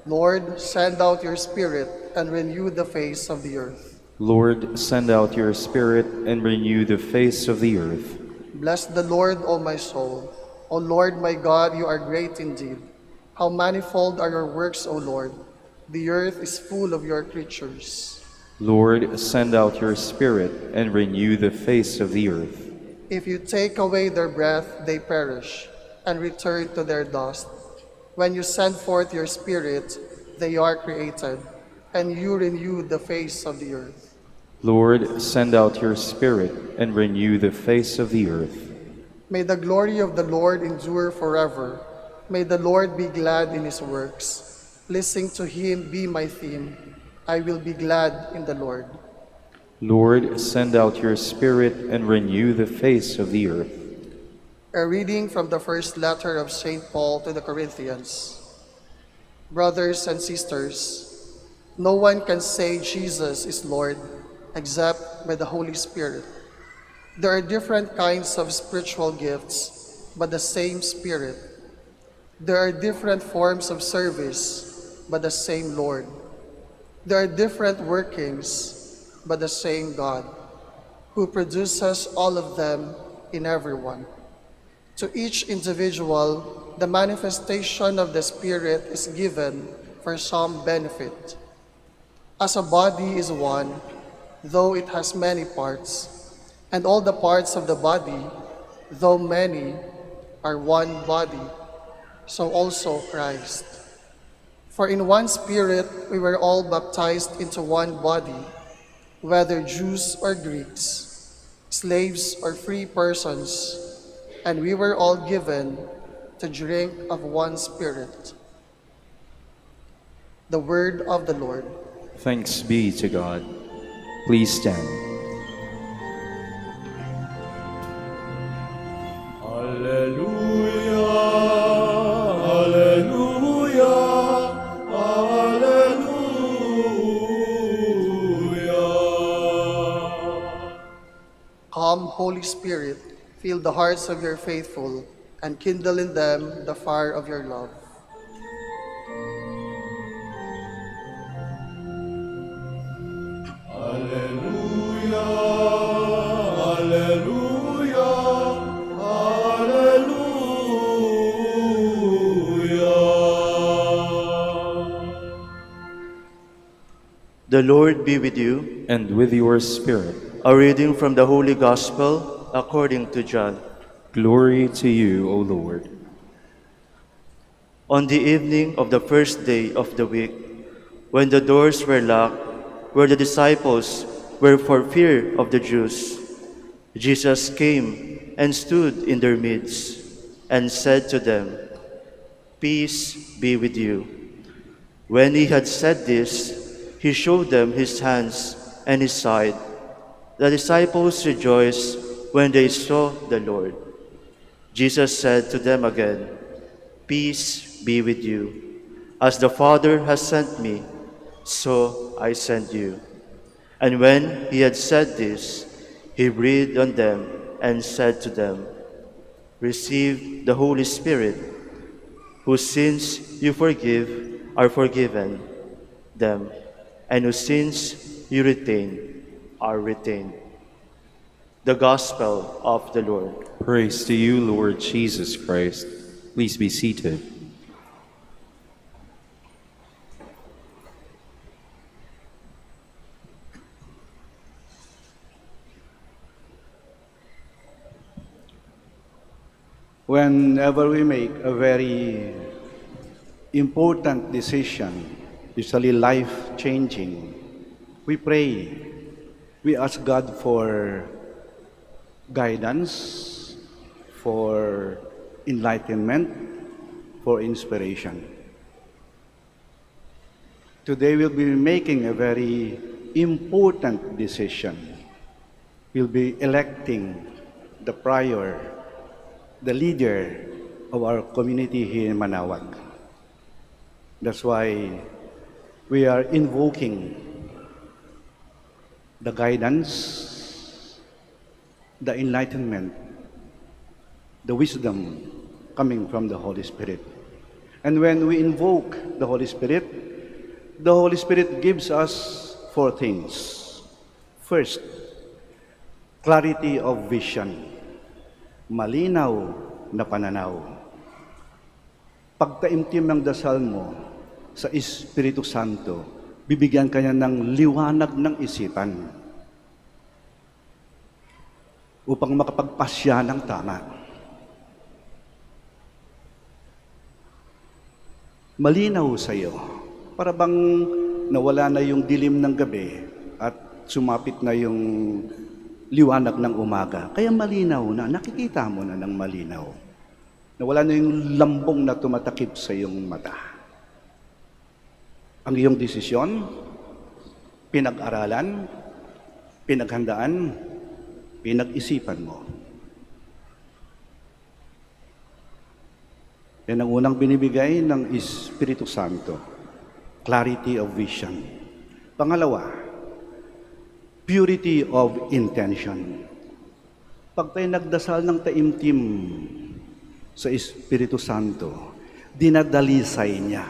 Lord, send out your Spirit and renew the face of the earth. Lord, send out your Spirit and renew the face of the earth. Bless the Lord, O my soul. O Lord my God, you are great indeed. How manifold are your works, O Lord. The earth is full of your creatures. Lord, send out your Spirit and renew the face of the earth. If you take away their breath, they perish and return to their dust. When you send forth your Spirit, they are created, and you renew the face of the earth. Lord, send out your Spirit and renew the face of the earth. May the glory of the Lord endure forever. May the Lord be glad in his works. Listening to him be my theme. I will be glad in the Lord. Lord, send out your Spirit and renew the face of the earth. A reading from the first letter of St. Paul to the Corinthians. Brothers and sisters, no one can say Jesus is Lord except by the Holy Spirit. There are different kinds of spiritual gifts, but the same Spirit. There are different forms of service, but the same Lord. There are different workings, but the same God, who produces all of them in everyone. To each individual, the manifestation of the Spirit is given for some benefit. As a body is one, though it has many parts, and all the parts of the body, though many, are one body, so also Christ. For in one Spirit we were all baptized into one body, whether Jews or Greeks, slaves or free persons, and we were all given to drink of one Spirit. The word of the Lord. Thanks be to God. Please stand. Alleluia, alleluia, alleluia. Come, Holy Spirit, fill the hearts of your faithful and kindle in them the fire of your love. Alleluia, alleluia, alleluia. The Lord be with you. And with your spirit. A reading from the Holy Gospel according to John. Glory to you, O Lord. On the evening of the first day of the week, when the doors were locked, where the disciples were for fear of the Jews, Jesus came and stood in their midst and said to them, "Peace be with you." When he had said this, he showed them his hands and his side. The disciples rejoiced when they saw the Lord. Jesus said to them again, "Peace be with you. As the Father has sent me, so I send you." And when he had said this, he breathed on them and said to them, "Receive the Holy Spirit. Whose sins you forgive are forgiven them, and whose sins you retain are retained." The Gospel of the Lord. Praise to you, Lord Jesus Christ. Please be seated. Whenever we make a very important decision, usually life-changing, we pray. We ask God for guidance, for enlightenment, for inspiration. Today we'll be making a very important decision. We'll be electing the prior, the leader of our community here in Manaoag. That's why we are invoking the guidance, the enlightenment, the wisdom coming from the Holy Spirit. And when we invoke the Holy Spirit gives us four things. First, clarity of vision. Malinaw na pananaw. Pagtaimtim ng dasal mo sa Espiritu Santo, bibigyan ka niya ng liwanag ng isipan upang makapagpasya ng tama. Malinaw sa iyo, para bang nawala na yung dilim ng gabi at sumapit na yung liwanag ng umaga. Kaya malinaw na, nakikita mo na ng malinaw. Nawala na yung lambong na tumatakip sa iyong mata. Ang iyong desisyon, pinag-aralan, pinaghandaan, pinag-isipan mo. Yan ang unang binibigay ng Espiritu Santo. Clarity of vision. Pangalawa, purity of intention. Pag tayo nagdasal ng taimtim sa Espiritu Santo, dinadalisay niya,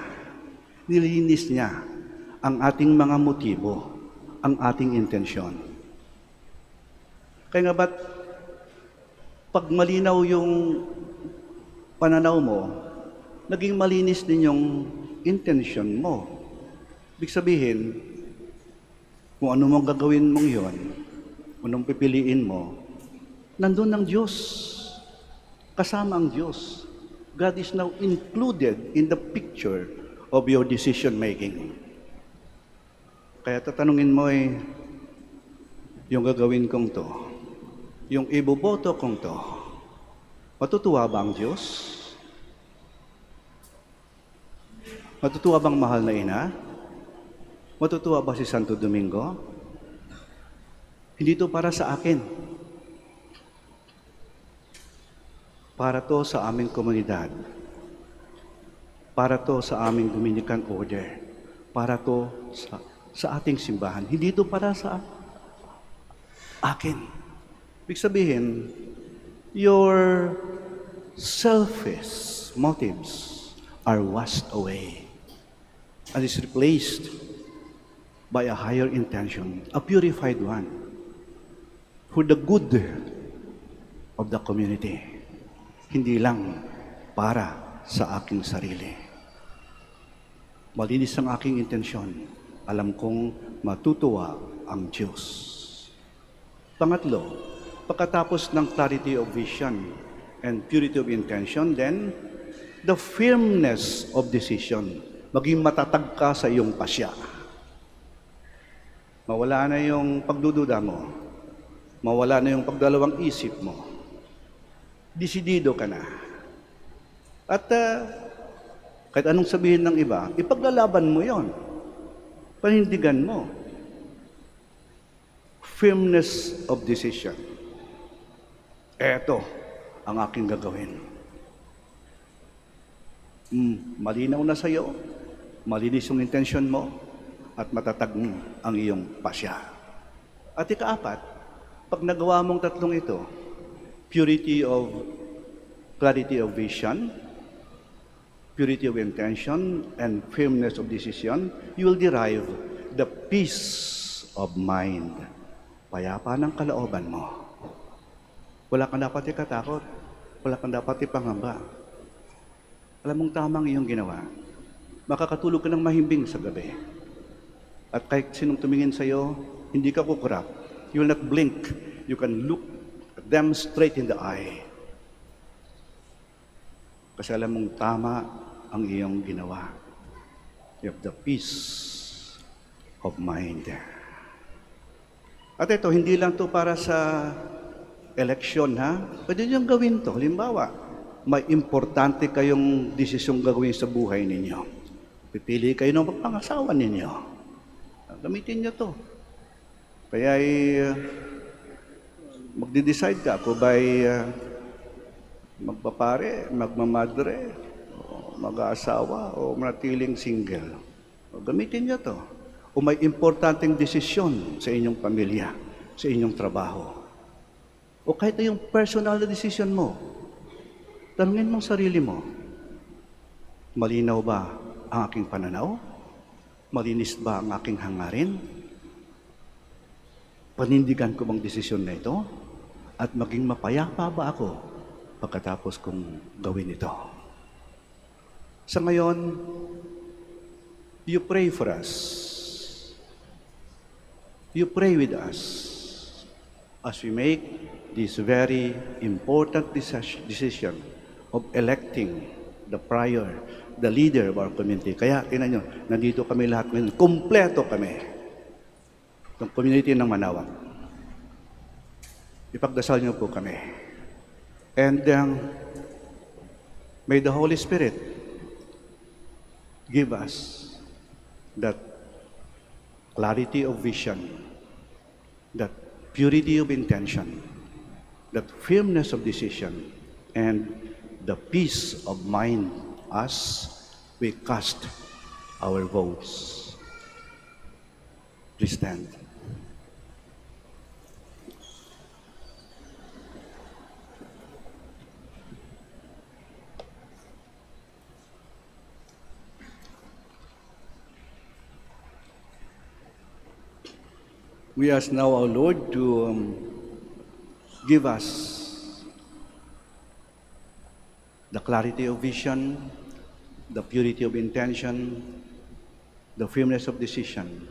nilinis niya ang ating mga motibo, ang ating intensyon. Kaya nga ba't pag malinaw yung pananaw mo, naging malinis din yung intensyon mo. Ibig sabihin, kung ano mong gagawin mong yon, anong pipiliin mo, nandun ang Diyos. Kasama ang Diyos. God is now included in the picture of your decision making. Kaya tatanungin mo yung gagawin kong to, yung iboboto kong to, matutuwa ba ang Diyos? Matutuwa bang mahal na ina? Matutuwa ba si Santo Domingo? Hindi to para sa akin. Para to sa aming komunidad. Para to sa aming Dominican order. Para to sa ating simbahan. Hindi to para sa akin. Ibig sabihin, your selfish motives are washed away and is replaced by a higher intention, a purified one, for the good of the community. Hindi lang para sa aking sarili. Malinis ang aking intensyon. Alam kong matutuwa ang Diyos. Pangatlo, pagkatapos ng clarity of vision, and purity of intention. Then, the firmness of decision. Maging matatag ka sa iyong pasya. Mawala na yung pagdududa mo. Mawala na yung pagdalawang isip mo. Desidido ka na. At kahit anong sabihin ng iba, ipaglalaban mo yon. Panindigan mo. Firmness of decision. Eto ang aking gagawin. Malinaw na sa iyo, malinis yung intention mo, at matatag ang iyong pasya. At ikaapat, pag nagawa mong tatlong ito, clarity of vision, purity of intention, and firmness of decision, you will derive the peace of mind. Payapa ng kalooban mo. Wala kang dapat ikatakot. Wala kang dapat ipangamba. Alam mong tamang iyong ginawa. Makakatulog ka ng mahimbing sa gabi. At kahit sinong tumingin sa iyo, hindi ka kukurap. You will not blink. You can look them straight in the eye. Kasi alam mong tama ang iyong ginawa. You have the peace of mind. At ito, hindi lang to para sa eleksyon, ha? Pwede niyong gawin to. Halimbawa, may importante kayong desisyong gagawin sa buhay ninyo. Pipili kayo ng pagpangasawa ninyo. Gamitin niyo to. Kaya magde-decide ka kung ba'y magpapare, magmamadre, mag-aasawa, o manatiling single. Gamitin niyo to. O may importanteng desisyon sa inyong pamilya, sa inyong trabaho. O kahit na yung personal na desisyon mo, tanungin mong sarili mo, malinaw ba ang aking pananaw? Malinis ba ang aking hangarin? Panindigan ko bang desisyon na ito? At maging mapayapa ba ako pagkatapos kong gawin ito? Sa ngayon, you pray for us. You pray with us as we make this very important decision of electing the prior, the leader of our community. Kaya, tingnan nyo, nandito kami lahat ngayon. Kompleto kami. Itong community ng Manaoag. Ipagdasal nyo po kami. And may the Holy Spirit give us that clarity of vision, that purity of intention, that firmness of decision, and the peace of mind as we cast our votes. Please stand. We ask now our Lord to give us the clarity of vision, the purity of intention, the firmness of decision,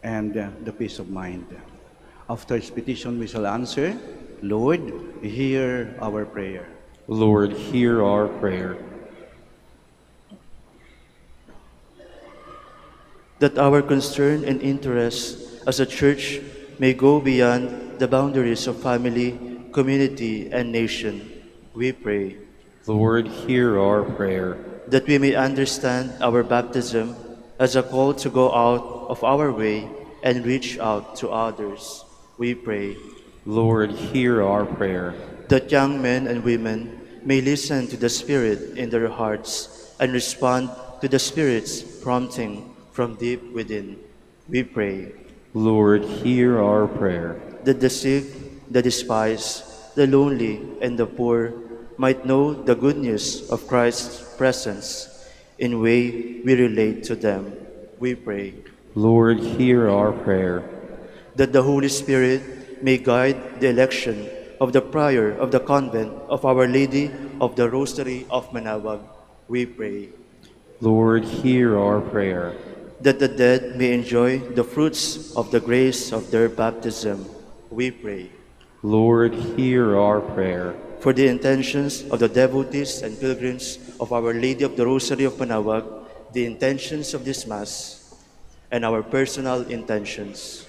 and the peace of mind. After his petition, we shall answer, Lord, hear our prayer. Lord, hear our prayer. That our concern and interest as a church may go beyond the boundaries of family, community, and nation, we pray. Lord, hear our prayer. That we may understand our baptism as a call to go out of our way and reach out to others, we pray. Lord, hear our prayer. That young men and women may listen to the Spirit in their hearts and respond to the Spirit's prompting from deep within, we pray. Lord, hear our prayer. That the sick, the despised, the lonely, and the poor might know the good news of Christ's presence in way we relate to them, we pray. Lord, hear our prayer. That the Holy Spirit may guide the election of the prior of the convent of Our Lady of the Rosary of Manaoag, we pray. Lord, hear our prayer. That the dead may enjoy the fruits of the grace of their baptism, we pray. Lord, hear our prayer. for the intentions of the devotees and pilgrims of Our Lady of the Rosary of Manaoag, the intentions of this Mass, and our personal intentions.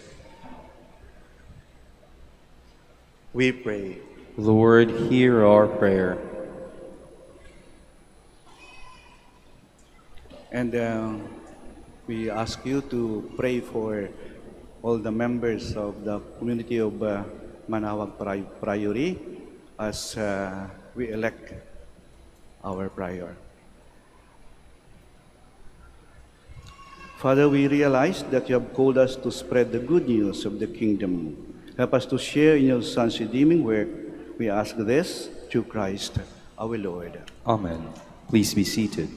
We pray. Lord, hear our prayer. And we ask you to pray for all the members of the community of Manaoag Priory as we elect our prior. Father, we realize that you have called us to spread the good news of the kingdom. Help us to share in your Son's redeeming work. We ask this through Christ our Lord. Amen. Please be seated.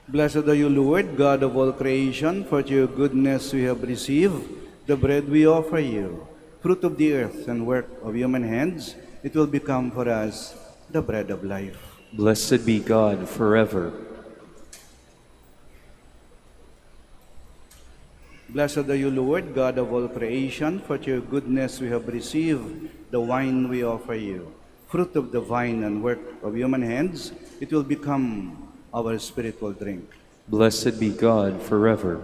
Blessed are you, Lord, God of all creation, for to your goodness we have received the bread we offer you, fruit of the earth and work of human hands. It will become for us the bread of life. Blessed be God forever. Blessed are you, Lord, God of all creation, for to your goodness we have received the wine we offer you, fruit of the vine and work of human hands. It will become our spiritual drink. Blessed be God forever.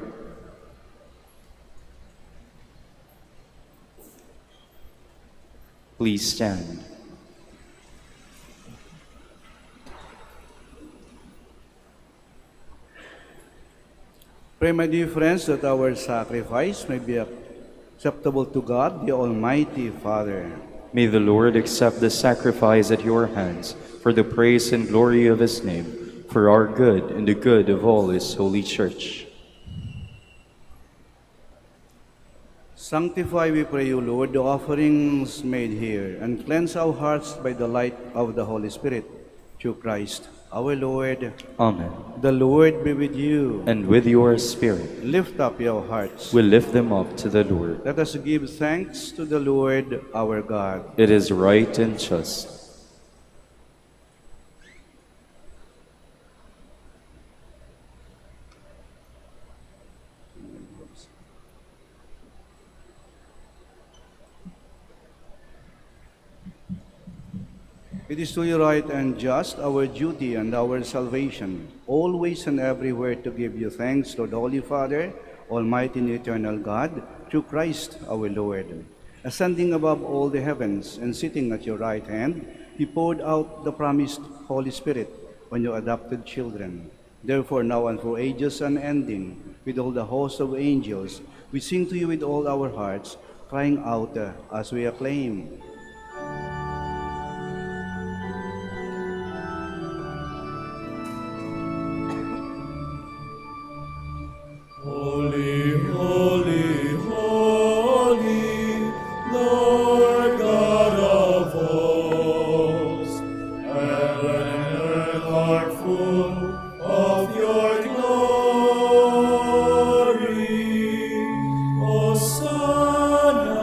Please stand. Pray, my dear friends, that our sacrifice may be acceptable to God, the Almighty Father. May the Lord accept the sacrifice at your hands for the praise and glory of his name, for our good and the good of all his holy church. Sanctify, we pray you, Lord, the offerings made here, and cleanse our hearts by the light of the Holy Spirit, through Christ our Lord. Amen. The Lord be with you. And with your spirit, Lift up your hearts. we lift them up to the Lord. Let us give thanks to the Lord our God. It is right and just. It is truly right and just, our duty and our salvation, always and everywhere to give you thanks, Lord, Holy Father, Almighty and eternal God, through Christ our Lord. Ascending above all the heavens and sitting at your right hand, He poured out the promised Holy Spirit on your adopted children. Therefore, now and for ages unending, with all the host of angels, we sing to you with all our hearts, crying out as we acclaim. Holy, holy, holy, Lord God of hosts, heaven and earth are full of your glory. Hosanna,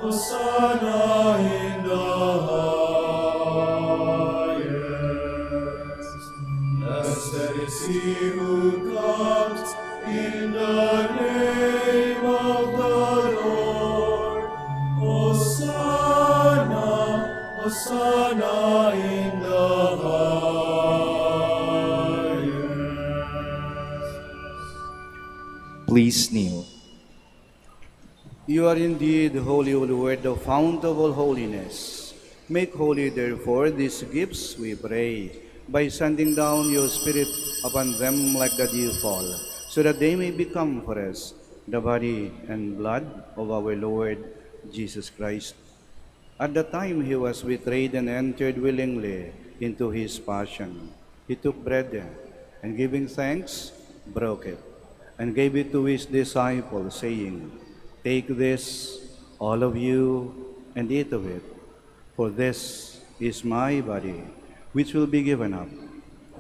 Hosanna in the highest. Blessed is he who comes in the name of the Lord. Hosanna, Hosanna in the highest. Please kneel. You are indeed holy, O Lord, the fount of all holiness. Make holy, therefore, these gifts, we pray, by sending down your Spirit upon them like the dewfall, so that they may become for us the body and blood of our Lord Jesus Christ. At the time he was betrayed and entered willingly into his passion, he took bread and giving thanks, broke it, and gave it to his disciples, saying, "Take this, all of you, and eat of it, for this is my body, which will be given up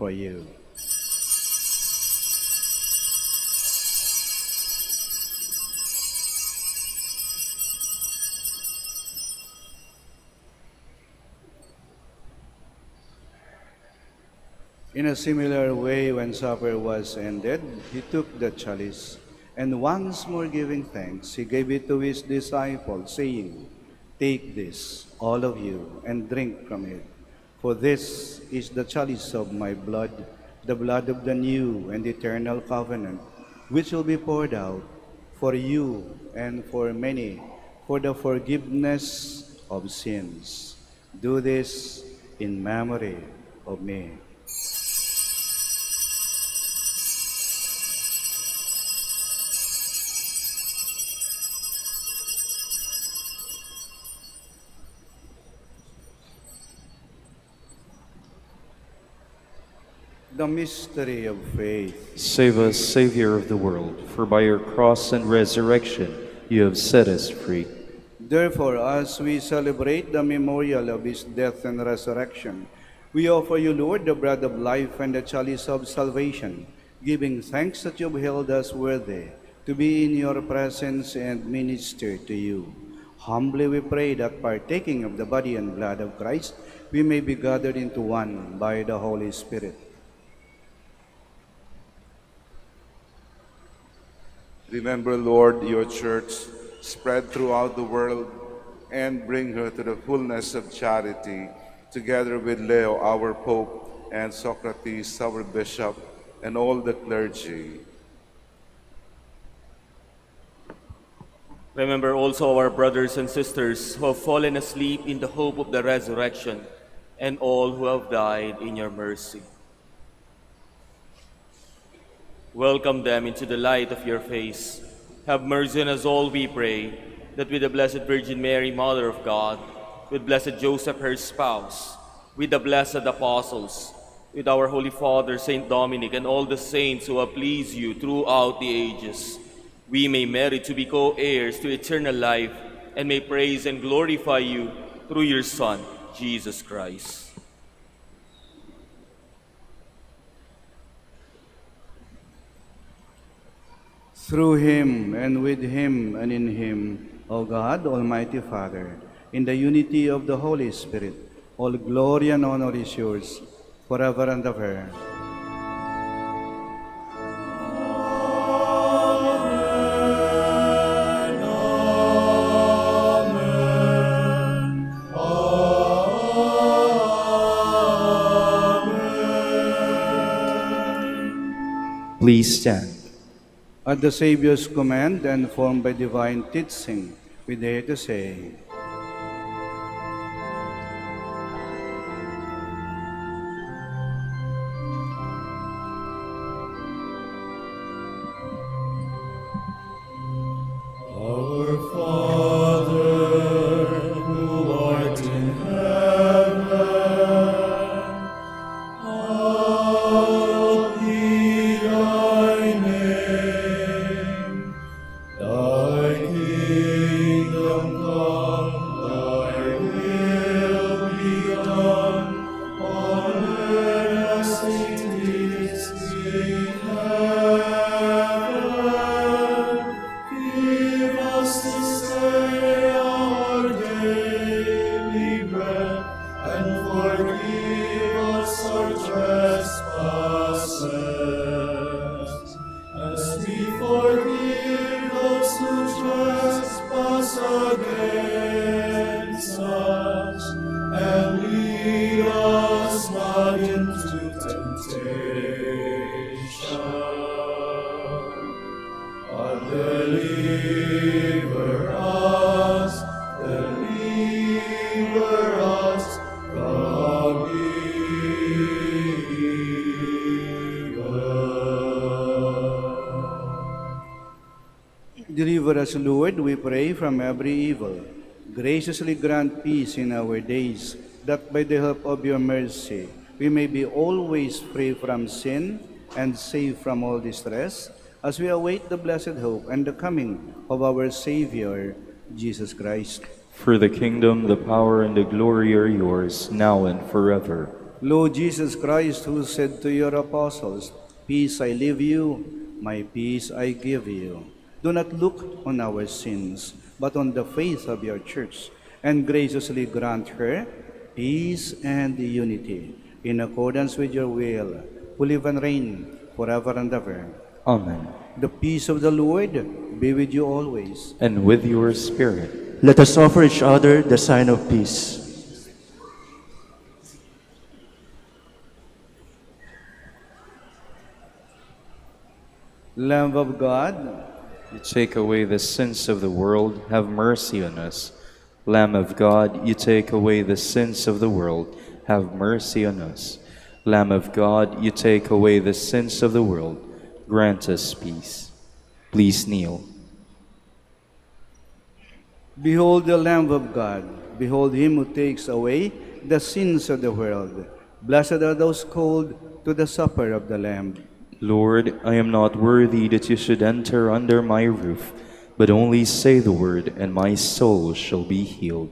for you." In a similar way, when supper was ended, he took the chalice, and once more giving thanks, he gave it to his disciples, saying, "Take this, all of you, and drink from it. For this is the chalice of my blood, the blood of the new and eternal covenant, which will be poured out for you and for many for the forgiveness of sins. Do this in memory of me." The mystery of faith. Save us, Savior of the world, for by your cross and resurrection you have set us free. Therefore, as we celebrate the memorial of his death and resurrection, we offer you, Lord, the bread of life and the chalice of salvation, giving thanks that you have held us worthy to be in your presence and minister to you. Humbly we pray that partaking of the body and blood of Christ, we may be gathered into one by the Holy Spirit. Remember, Lord, your church spread throughout the world and bring her to the fullness of charity, together with Leo, our Pope, and Socrates, our Bishop, and all the clergy. Remember also our brothers and sisters who have fallen asleep in the hope of the resurrection, and all who have died in your mercy. Welcome them into the light of your face. Have mercy on us all, we pray, that with the Blessed Virgin Mary, Mother of God, with Blessed Joseph, her spouse, with the blessed apostles, with our Holy Father, Saint Dominic, and all the saints who have pleased you throughout the ages, we may merit to be co-heirs to eternal life, and may praise and glorify you through your Son, Jesus Christ. Through him, and with him, and in him, O God, Almighty Father, in the unity of the Holy Spirit, all glory and honor is yours, forever and ever. Please stand. At the Savior's command and formed by divine teaching, we dare to say, Our Father, who art in heaven, hallowed be thy name. Thy kingdom come. Deliver us, Lord, we pray, from every evil. Graciously grant peace in our days, that by the help of your mercy we may be always free from sin and safe from all distress, as we await the blessed hope and the coming of our Savior, Jesus Christ. For the kingdom, the power, and the glory are yours, now and forever. Lord Jesus Christ, who said to your apostles, "Peace I leave you, my peace I give you," do not look on our sins, but on the faith of your church, and graciously grant her peace and unity, in accordance with your will, who live and reign forever and ever. Amen. The peace of the Lord be with you always. And with your spirit. Let us offer each other the sign of peace. Lamb of God, You take away the sins of the world, have mercy on us. Lamb of God, you take away the sins of the world, have mercy on us. Lamb of God, you take away the sins of the world, grant us peace. Please kneel. behold the Lamb of God. Behold him who takes away the sins of the world. Blessed are those called to the supper of the Lamb. Lord, I am not worthy that you should enter under my roof, but only say the word, and my soul shall be healed.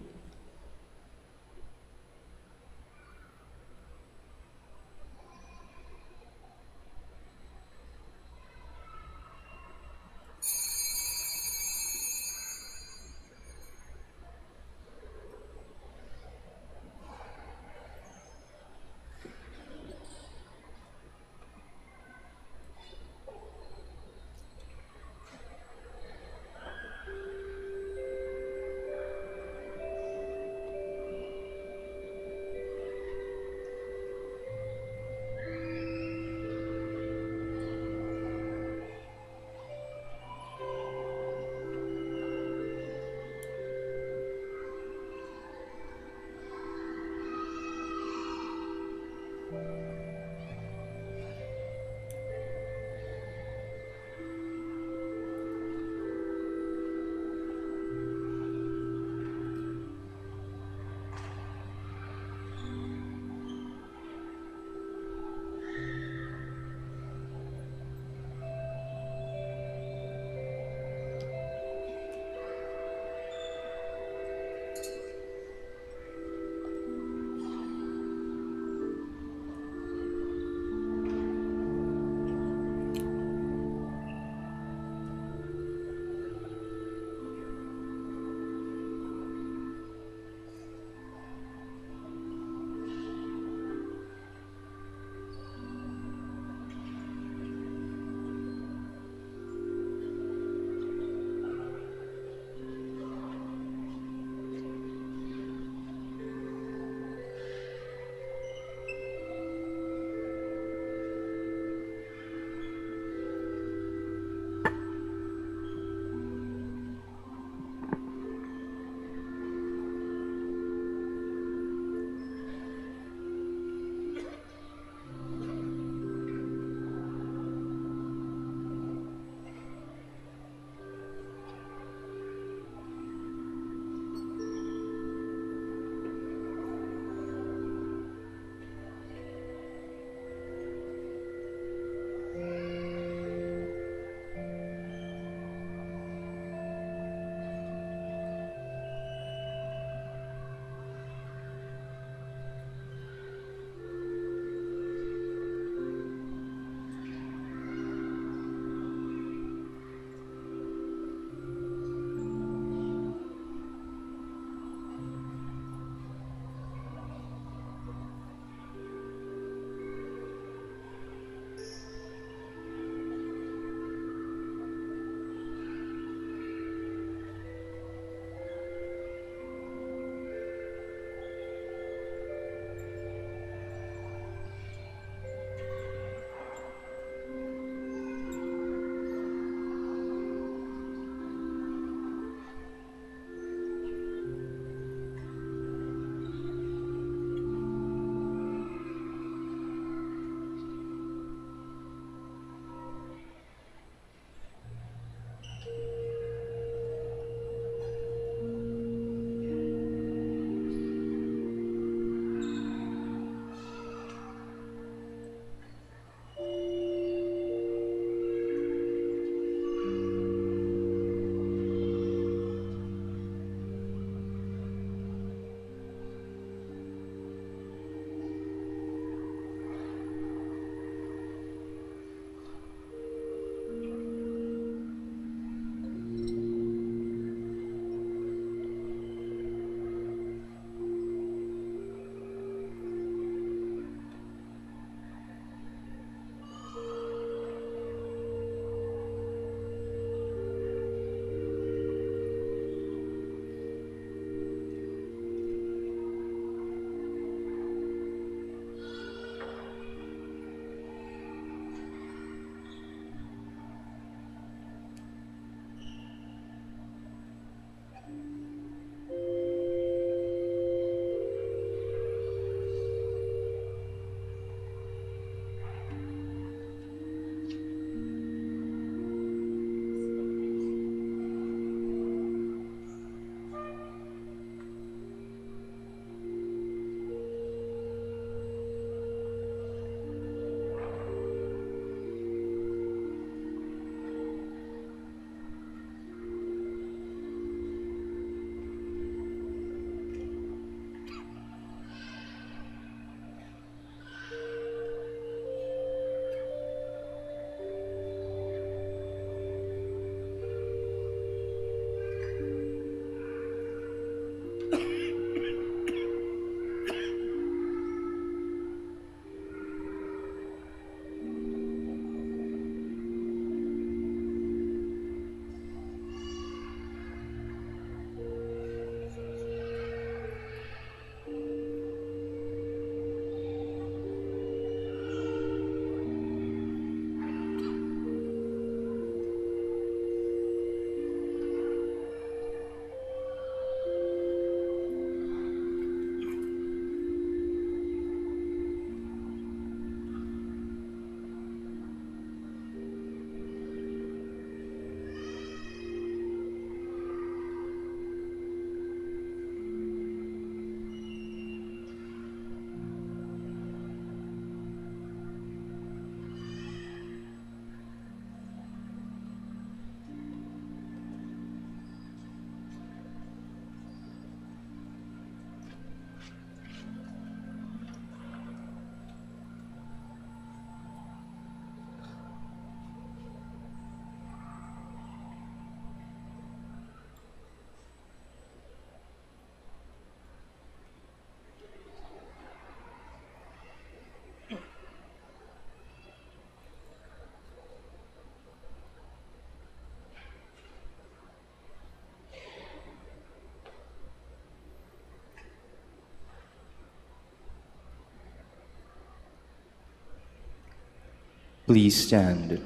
Please stand.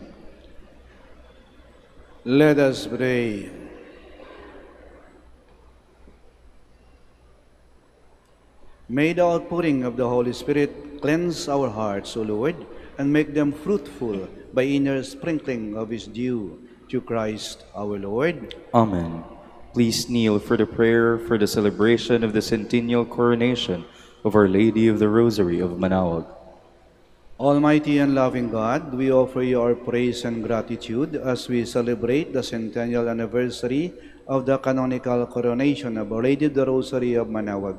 Let us pray. May the outpouring of the Holy Spirit cleanse our hearts, O Lord, and make them fruitful by inner sprinkling of His dew, through Christ our Lord. Amen. Please kneel for the prayer for the celebration of the centennial coronation of Our Lady of the Rosary of Manaoag. Almighty and loving God, we offer you our praise and gratitude as we celebrate the centennial anniversary of the canonical coronation of Our Lady of the Rosary of Manaoag.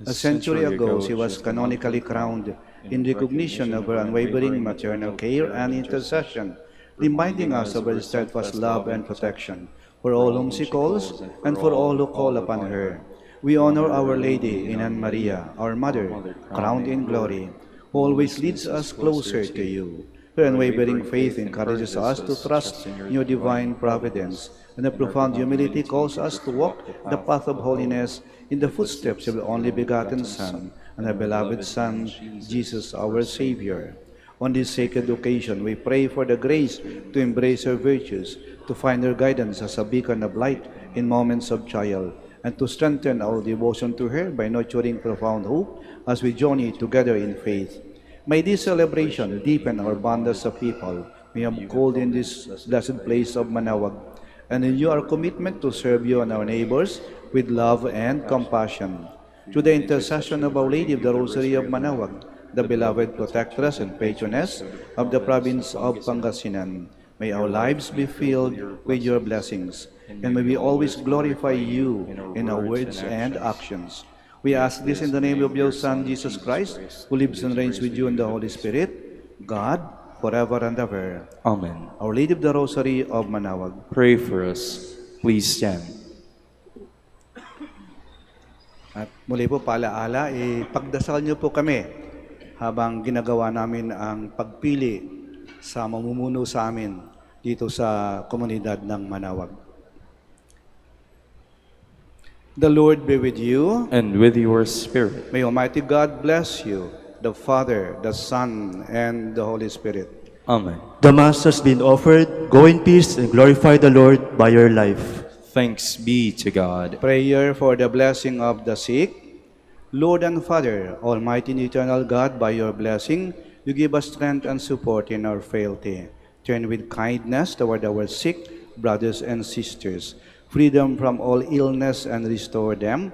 A century ago, she was canonically crowned in recognition of her unwavering maternal care and intercession, reminding us of her steadfast love and protection for all whom she calls and for all who call upon her. We honor Our Lady in Anne Maria, our Mother, crowned in glory, who always leads us closer to you. Her unwavering faith encourages us to trust in your divine providence, and her profound humility calls us to walk the path of holiness in the footsteps of the only begotten Son, and her beloved Son, Jesus our Savior. On this sacred occasion, we pray for the grace to embrace her virtues, to find her guidance as a beacon of light in moments of trial, and to strengthen our devotion to her by nurturing profound hope as we journey together in faith. May this celebration deepen our bond as a people we have called in this blessed place of Manaoag, and renew our commitment to serve you and our neighbors with love and compassion. Through the intercession of Our Lady of the Rosary of Manaoag, the beloved protectress and patroness of the province of Pangasinan, may our lives be filled with your blessings, and may we always glorify you in our words and actions. We ask this in the name of your Son, Jesus Christ, who lives and reigns with you in the Holy Spirit, God, forever and ever. Amen. Our Lady of the Rosary of Manaoag, Pray for us. Please stand. at muli po paalaala, pagdasal niyo po kami habang ginagawa namin ang pagpili sa mamumuno sa amin dito sa komunidad ng Manaoag. The Lord be with you. And with your spirit. May Almighty God bless you, the Father, the Son, and the Holy Spirit. Amen. The Mass has been offered. Go in peace and glorify the Lord by your life. Thanks be to God. Prayer for the blessing of the sick. Lord and Father, Almighty and eternal God, by your blessing, you give us strength and support in our frailty. Turn with kindness toward our sick brothers and sisters, freedom from all illness, and restore them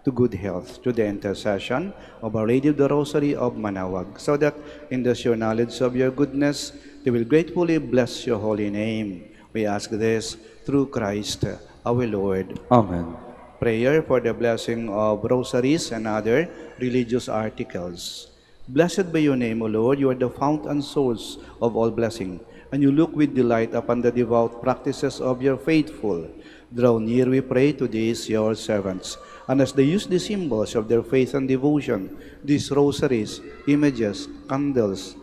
to good health through the intercession of Our Lady of the Rosary of Manaoag, so that in the sure knowledge of your goodness, they will gratefully bless your holy name. We ask this through Christ our Lord. Amen. Prayer for the blessing of rosaries and other religious articles. Blessed be your name, O Lord. You are the fount and source of all blessing, and you look with delight upon the devout practices of your faithful. Draw near, we pray, to these your servants, and as they use the symbols of their faith and devotion, these rosaries, images, candles,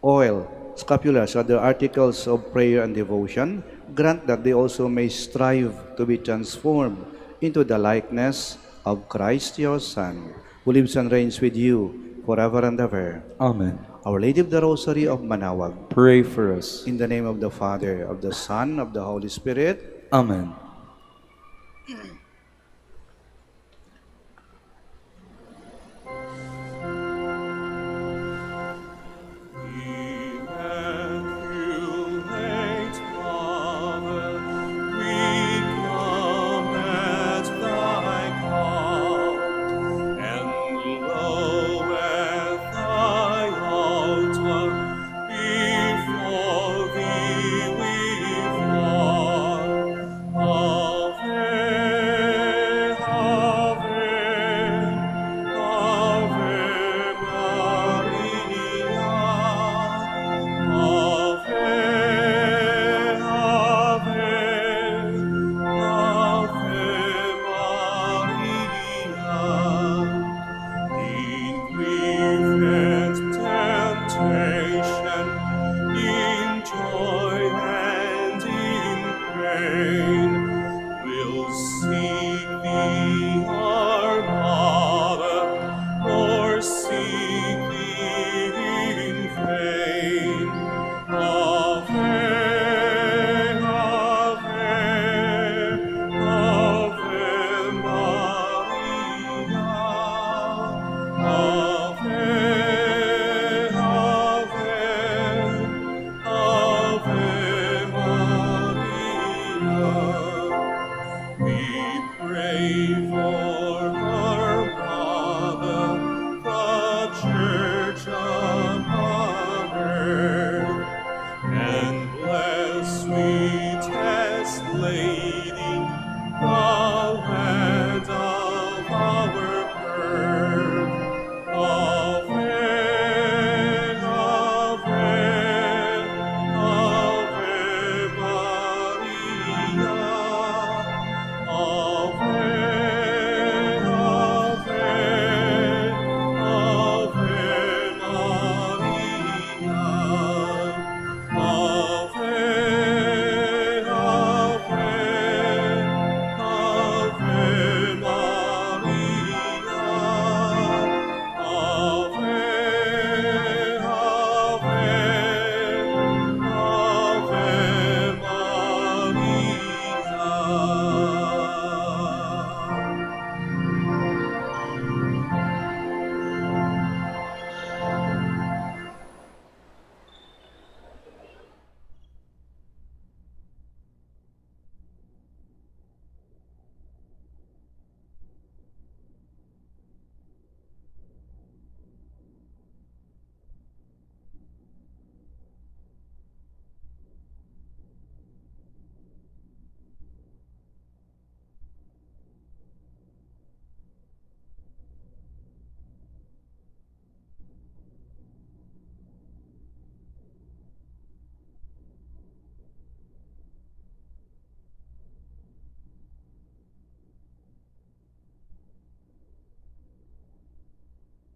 oil, scapulars, other articles of prayer and devotion, grant that they also may strive to be transformed into the likeness of Christ your Son, who lives and reigns with you forever and ever. Amen. Our Lady of the Rosary of Manaoag, Pray for us. in the name of the Father, of the Son, of the Holy Spirit. Amen.